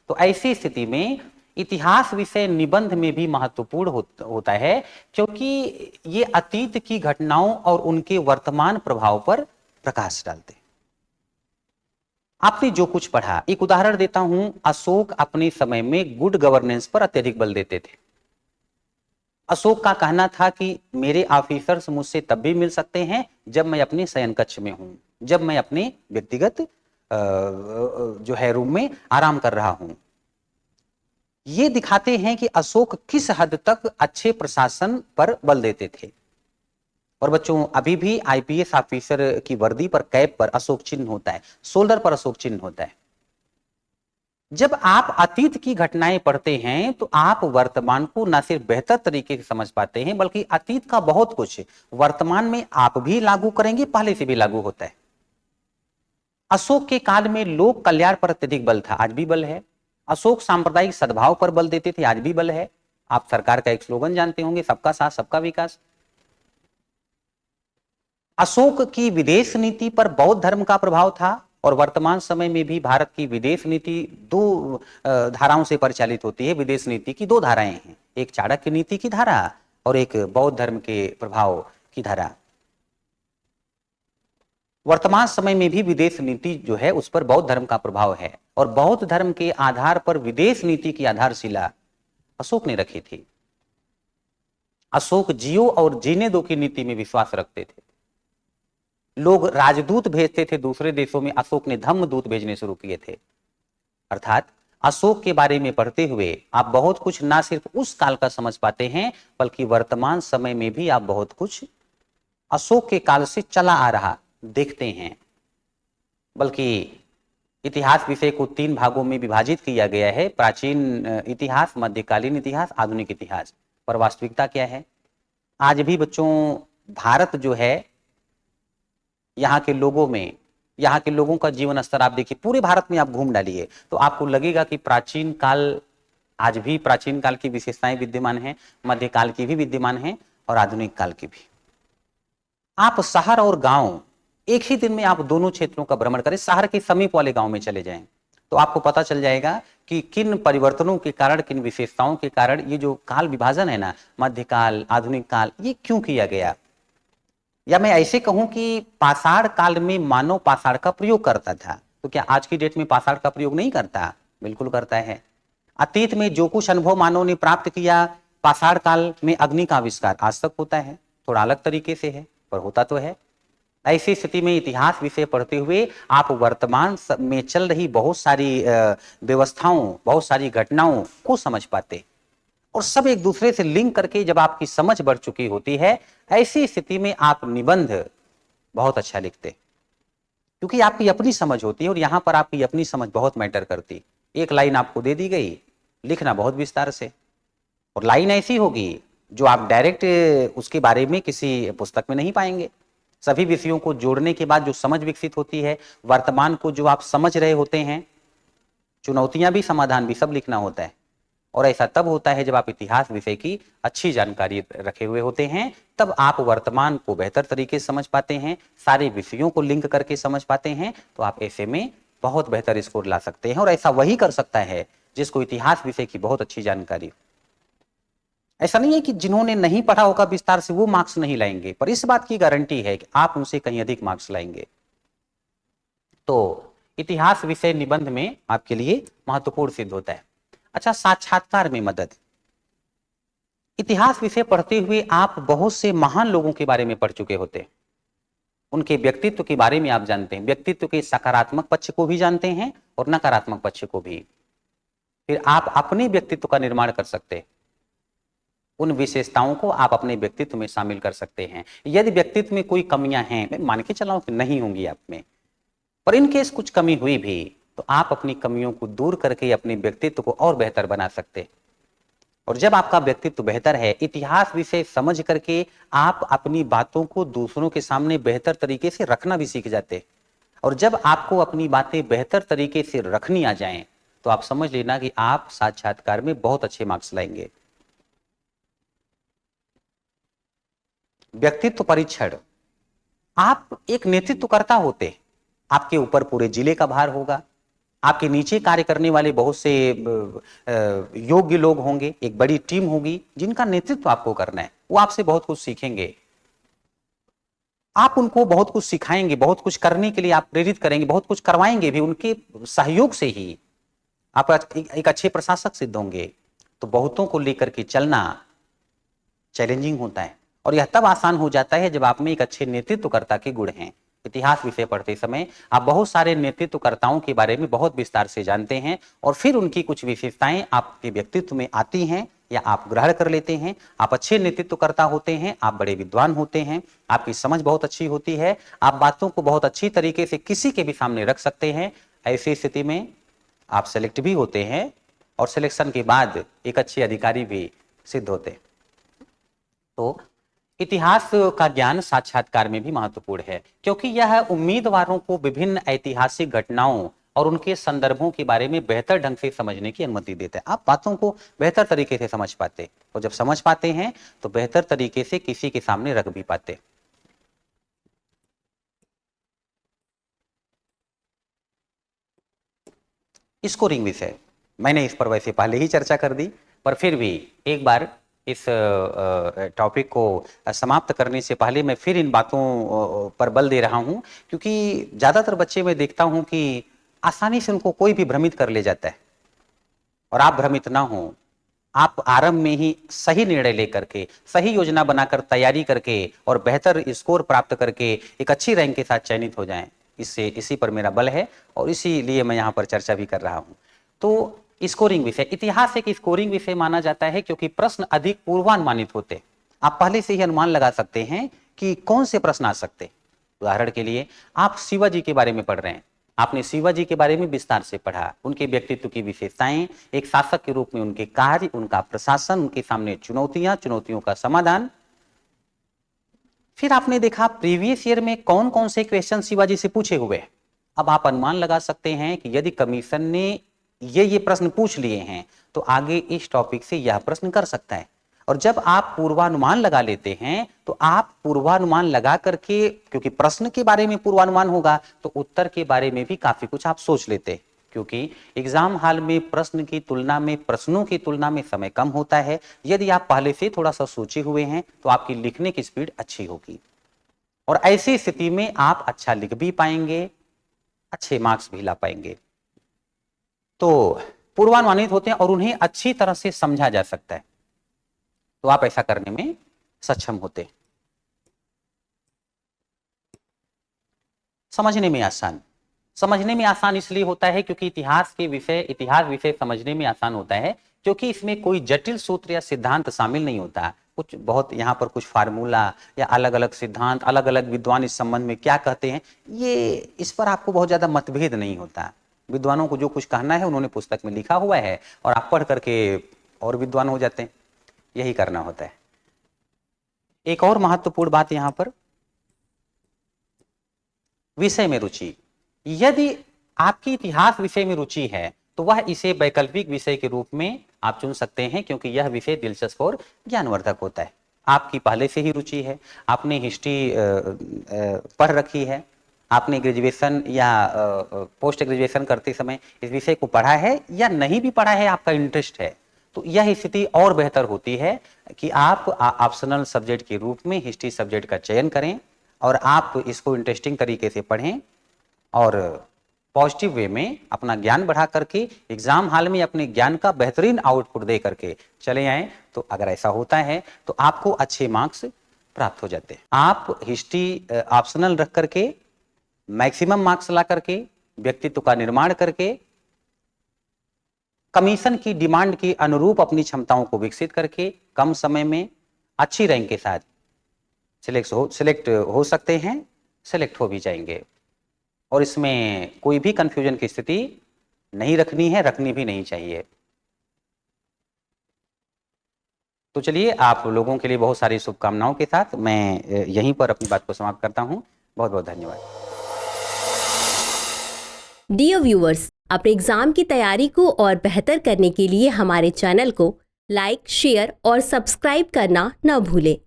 तो ऐसी स्थिति में इतिहास विषय निबंध में भी महत्वपूर्ण होता है, क्योंकि ये अतीत की घटनाओं और उनके वर्तमान प्रभाव पर प्रकाश डालते हैं। आपने जो कुछ पढ़ा, एक उदाहरण देता हूं, अशोक अपने समय में गुड गवर्नेंस पर अत्यधिक बल देते थे। अशोक का कहना था कि मेरे ऑफिसर्स मुझसे तब भी मिल सकते हैं जब मैं अपने शयन कक्ष में हूं, जब मैं अपने व्यक्तिगत जो है रूम में आराम कर रहा हूं। ये दिखाते हैं कि अशोक किस हद तक अच्छे प्रशासन पर बल देते थे। और बच्चों, अभी भी आईपीएस ऑफिसर की वर्दी पर, कैप पर अशोक चिन्ह होता है, शोल्डर पर अशोक चिन्ह होता है। जब आप अतीत की घटनाएं पढ़ते हैं तो आप वर्तमान को न सिर्फ बेहतर तरीके से समझ पाते हैं, बल्कि अतीत का बहुत कुछ वर्तमान में आप भी लागू करेंगे, पहले से भी लागू होता है। अशोक के काल में लोक कल्याण पर अत्यधिक बल था, आज भी बल है। अशोक सांप्रदायिक सद्भाव पर बल देते थे, आज भी बल है। आप सरकार का एक स्लोगन जानते होंगे, सबका साथ सबका विकास। अशोक की विदेश नीति पर बौद्ध धर्म का प्रभाव था, और वर्तमान समय में भी भारत की विदेश नीति दो धाराओं से परिचालित होती है। विदेश नीति की दो धाराएं हैं, एक चाणक्य नीति की धारा और एक बौद्ध धर्म के प्रभाव की धारा। वर्तमान समय में भी विदेश नीति जो है उस पर बौद्ध धर्म का प्रभाव है, और बौद्ध धर्म के आधार पर विदेश नीति की आधारशिला अशोक ने रखी थी। अशोक जियो और जीने दो की नीति में विश्वास रखते थे। लोग राजदूत भेजते थे दूसरे देशों में, अशोक ने धम्मदूत भेजने शुरू किए थे। अर्थात अशोक के बारे में पढ़ते हुए आप बहुत कुछ ना सिर्फ उस काल का समझ पाते हैं, बल्कि वर्तमान समय में भी आप बहुत कुछ अशोक के काल से चला आ रहा देखते हैं। बल्कि इतिहास विषय को 3 भागों में विभाजित किया गया है, प्राचीन इतिहास, मध्यकालीन इतिहास, आधुनिक इतिहास। पर वास्तविकता क्या है? आज भी बच्चों भारत जो है, यहाँ के लोगों में, यहाँ के लोगों का जीवन स्तर आप देखिए, पूरे भारत में आप घूम डालिए तो आपको लगेगा कि प्राचीन काल, आज भी प्राचीन काल की विशेषताएं विद्यमान हैं, मध्यकाल की भी विद्यमान हैं और आधुनिक काल की भी। आप शहर और गांव, एक ही दिन में आप दोनों क्षेत्रों का भ्रमण करें, शहर के समीप वाले गांव में चले जाएं तो आपको पता चल जाएगा कि किन परिवर्तनों के कारण, किन विशेषताओं के कारण ये जो काल विभाजन है ना, मध्यकाल, आधुनिक काल, ये क्यों किया गया। या मैं ऐसे कहूं कि पाषाण काल में मानव पाषाण का प्रयोग करता था, तो क्या आज की डेट में पाषाण का प्रयोग नहीं करता? बिल्कुल करता है। अतीत में जो कुछ अनुभव मानव ने प्राप्त किया, पाषाण काल में अग्नि का आविष्कार आज तक होता है, थोड़ा अलग तरीके से है पर होता तो है। ऐसी स्थिति में इतिहास विषय पढ़ते हुए आप वर्तमान में चल रही बहुत सारी व्यवस्थाओं, बहुत सारी घटनाओं को समझ पाते, और सब एक दूसरे से लिंक करके जब आपकी समझ बढ़ चुकी होती है, ऐसी स्थिति में आप निबंध बहुत अच्छा लिखते, क्योंकि आपकी अपनी समझ होती है और यहां पर आपकी अपनी समझ बहुत मैटर करती। एक लाइन आपको दे दी गई, लिखना बहुत विस्तार से, और लाइन ऐसी होगी जो आप डायरेक्ट उसके बारे में किसी पुस्तक में नहीं पाएंगे। सभी विषयों को जोड़ने के बाद जो समझ विकसित होती है, वर्तमान को जो आप समझ रहे होते हैं, चुनौतियां भी, समाधान भी, सब लिखना होता है। और ऐसा तब होता है जब आप इतिहास विषय की अच्छी जानकारी रखे हुए होते हैं, तब आप वर्तमान को बेहतर तरीके से समझ पाते हैं, सारे विषयों को लिंक करके समझ पाते हैं, तो आप ऐसे में बहुत बेहतर स्कोर ला सकते हैं। और ऐसा वही कर सकता है जिसको इतिहास विषय की बहुत अच्छी जानकारी। ऐसा नहीं है कि जिन्होंने नहीं पढ़ा होगा विस्तार से वो मार्क्स नहीं लाएंगे, पर इस बात की गारंटी है कि आप उनसे कहीं अधिक मार्क्स लाएंगे। तो इतिहास विषय निबंध में आपके लिए महत्वपूर्ण सिद्ध होता है। अच्छा, साक्षात्कार में मदद। इतिहास विषय पढ़ते हुए आप बहुत से महान लोगों के बारे में पढ़ चुके होते हैं, उनके व्यक्तित्व के बारे में आप जानते हैं, व्यक्तित्व के सकारात्मक पक्ष को भी जानते हैं और नकारात्मक पक्ष को भी। फिर आप अपने व्यक्तित्व का निर्माण कर सकते हैं, उन विशेषताओं को आप अपने व्यक्तित्व में शामिल कर सकते हैं। यदि व्यक्तित्व में कोई कमियां हैं, मैं मान के चला हूं कि नहीं होंगी आप में, पर इनकेस कुछ कमी हुई भी तो आप अपनी कमियों को दूर करके अपने व्यक्तित्व को और बेहतर बना सकते हैं। और जब आपका व्यक्तित्व बेहतर है, इतिहास विषय समझ करके आप अपनी बातों को दूसरों के सामने बेहतर तरीके से रखना भी सीख जाते हैं। और जब आपको अपनी बातें बेहतर तरीके से रखनी आ जाएं, तो आप समझ लेना कि आप साक्षात्कार में बहुत अच्छे मार्क्स लाएंगे। व्यक्तित्व परीक्षण, आप एक नेतृत्वकर्ता होते हैं, आपके ऊपर पूरे जिले का भार होगा, आपके नीचे कार्य करने वाले बहुत से योग्य लोग होंगे, एक बड़ी टीम होगी जिनका नेतृत्व आपको करना है। वो आपसे बहुत कुछ सीखेंगे, आप उनको बहुत कुछ सिखाएंगे, बहुत कुछ करने के लिए आप प्रेरित करेंगे, बहुत कुछ करवाएंगे भी। उनके सहयोग से ही आप एक अच्छे प्रशासक सिद्ध होंगे। तो बहुतों को लेकर के चलना चैलेंजिंग होता है, और यह तब आसान हो जाता है जब आप में एक अच्छे नेतृत्वकर्ता के गुण हैं। इतिहास विषय पढ़ते समय आप बहुत सारे नेतृत्वकर्ताओं के बारे में बहुत विस्तार से जानते हैं, और फिर उनकी कुछ विशेषताएं आपके व्यक्तित्व में आती हैं या आप ग्रहण कर लेते हैं। आप अच्छे नेतृत्वकर्ता होते हैं, आप बड़े विद्वान होते हैं, आपकी समझ बहुत अच्छी होती है, आप बातों को बहुत अच्छी तरीके से किसी के भी सामने रख सकते हैं। ऐसी स्थिति में आप सेलेक्ट भी होते हैं, और सिलेक्शन के बाद एक अच्छे अधिकारी भी सिद्ध होते हैं। तो इतिहास का ज्ञान साक्षात्कार में भी महत्वपूर्ण है, क्योंकि यह उम्मीदवारों को विभिन्न ऐतिहासिक घटनाओं और उनके संदर्भों के बारे में बेहतर ढंग से समझने की अनुमति देता है। आप बातों को बेहतर तरीके से समझ पाते हैं, और जब समझ पाते हैं तो बेहतर तरीके से किसी के सामने रख भी पाते। स्कोरिंग विषय, मैंने इस पर वैसे पहले ही चर्चा कर दी, पर फिर भी एक बार इस टॉपिक को समाप्त करने से पहले मैं फिर इन बातों पर बल दे रहा हूं, क्योंकि ज्यादातर बच्चे मैं देखता हूं कि आसानी से उनको कोई भी भ्रमित कर ले जाता है। और आप भ्रमित ना हो, आप आरंभ में ही सही निर्णय लेकर के, सही योजना बनाकर, तैयारी करके और बेहतर स्कोर प्राप्त करके एक अच्छी रैंक के साथ चयनित हो जाएं। इसी पर मेरा बल है, और इसीलिए मैं यहाँ पर चर्चा भी कर रहा हूँ। तो स्कोरिंग विषय, इतिहास एक स्कोरिंग विषय माना जाता है, क्योंकि प्रश्न अधिक पूर्वानुमानित होते। आप पहले से ही अनुमान लगा सकते हैं कि कौन से प्रश्न आ सकते। उदाहरण के लिए, आप शिवाजी के बारे में पढ़ रहे हैं, आपने शिवाजी के बारे में विस्तार से पढ़ा, उनके व्यक्तित्व की विशेषताएं, एक शासक के रूप में उनके कार्य, उनका प्रशासन, उनके सामने चुनौतियां, चुनौतियों का समाधान। फिर आपने देखा प्रीवियस ईयर में कौन कौन से क्वेश्चन शिवाजी से पूछे हुए। अब आप अनुमान लगा सकते हैं कि यदि कमीशन ने ये प्रश्न पूछ लिए हैं, तो आगे इस टॉपिक से यह प्रश्न कर सकता है। और जब आप पूर्वानुमान लगा लेते हैं, तो आप पूर्वानुमान लगा करके, क्योंकि प्रश्न के बारे में पूर्वानुमान होगा, तो उत्तर के बारे में भी काफी कुछ आप सोच लेते हैं। क्योंकि एग्जाम हॉल में प्रश्न की तुलना में, प्रश्नों की तुलना में समय कम होता है। यदि आप पहले से थोड़ा सा सोचे हुए हैं, तो आपकी लिखने की स्पीड अच्छी होगी, और ऐसी स्थिति में आप अच्छा लिख भी पाएंगे, अच्छे मार्क्स भी ला पाएंगे। तो पूर्वानुमानित होते हैं और उन्हें अच्छी तरह से समझा जा सकता है, तो आप ऐसा करने में सक्षम होते। समझने में आसान इसलिए होता है क्योंकि इतिहास विषय समझने में आसान होता है, क्योंकि इसमें कोई जटिल सूत्र या सिद्धांत शामिल नहीं होता। कुछ बहुत यहाँ पर कुछ फार्मूला या अलग अलग सिद्धांत, अलग अलग विद्वान इस संबंध में क्या कहते हैं, ये इस पर आपको बहुत ज्यादा मतभेद नहीं होता। विद्वानों को जो कुछ कहना है उन्होंने पुस्तक में लिखा हुआ है, और आप पढ़ करके और विद्वान हो जाते हैं। यही करना होता है। एक और महत्वपूर्ण बात यहाँ पर, विषय में रुचि। यदि आपकी इतिहास विषय में रुचि है, तो वह इसे वैकल्पिक विषय के रूप में आप चुन सकते हैं, क्योंकि यह विषय दिलचस्प और ज्ञानवर्धक होता है। आपकी पहले से ही रुचि है, आपने हिस्ट्री पढ़ रखी है, आपने ग्रेजुएशन या पोस्ट ग्रेजुएशन करते समय इस विषय को पढ़ा है या नहीं भी पढ़ा है, आपका इंटरेस्ट है, तो यह स्थिति और बेहतर होती है कि आप ऑप्शनल सब्जेक्ट के रूप में हिस्ट्री सब्जेक्ट का चयन करें, और आप इसको इंटरेस्टिंग तरीके से पढ़ें, और पॉजिटिव वे में अपना ज्ञान बढ़ा करके एग्जाम हॉल में अपने ज्ञान का बेहतरीन आउटपुट दे करके चले आए। तो अगर ऐसा होता है तो आपको अच्छे मार्क्स प्राप्त हो जाते हैं। आप हिस्ट्री ऑप्शनल रख करके मैक्सिमम मार्क्स ला करके, व्यक्तित्व का निर्माण करके, कमीशन की डिमांड के अनुरूप अपनी क्षमताओं को विकसित करके कम समय में अच्छी रैंक के साथ सिलेक्ट हो सकते हैं, सिलेक्ट हो भी जाएंगे, और इसमें कोई भी कंफ्यूजन की स्थिति नहीं रखनी है, रखनी भी नहीं चाहिए। तो चलिए, आप लोगों के लिए बहुत सारी शुभकामनाओं के साथ मैं यहीं पर अपनी बात को समाप्त करता हूं। बहुत बहुत धन्यवाद। डियर व्यूअर्स, अपने एग्जाम की तैयारी को और बेहतर करने के लिए हमारे चैनल को लाइक, शेयर और सब्सक्राइब करना न भूलें।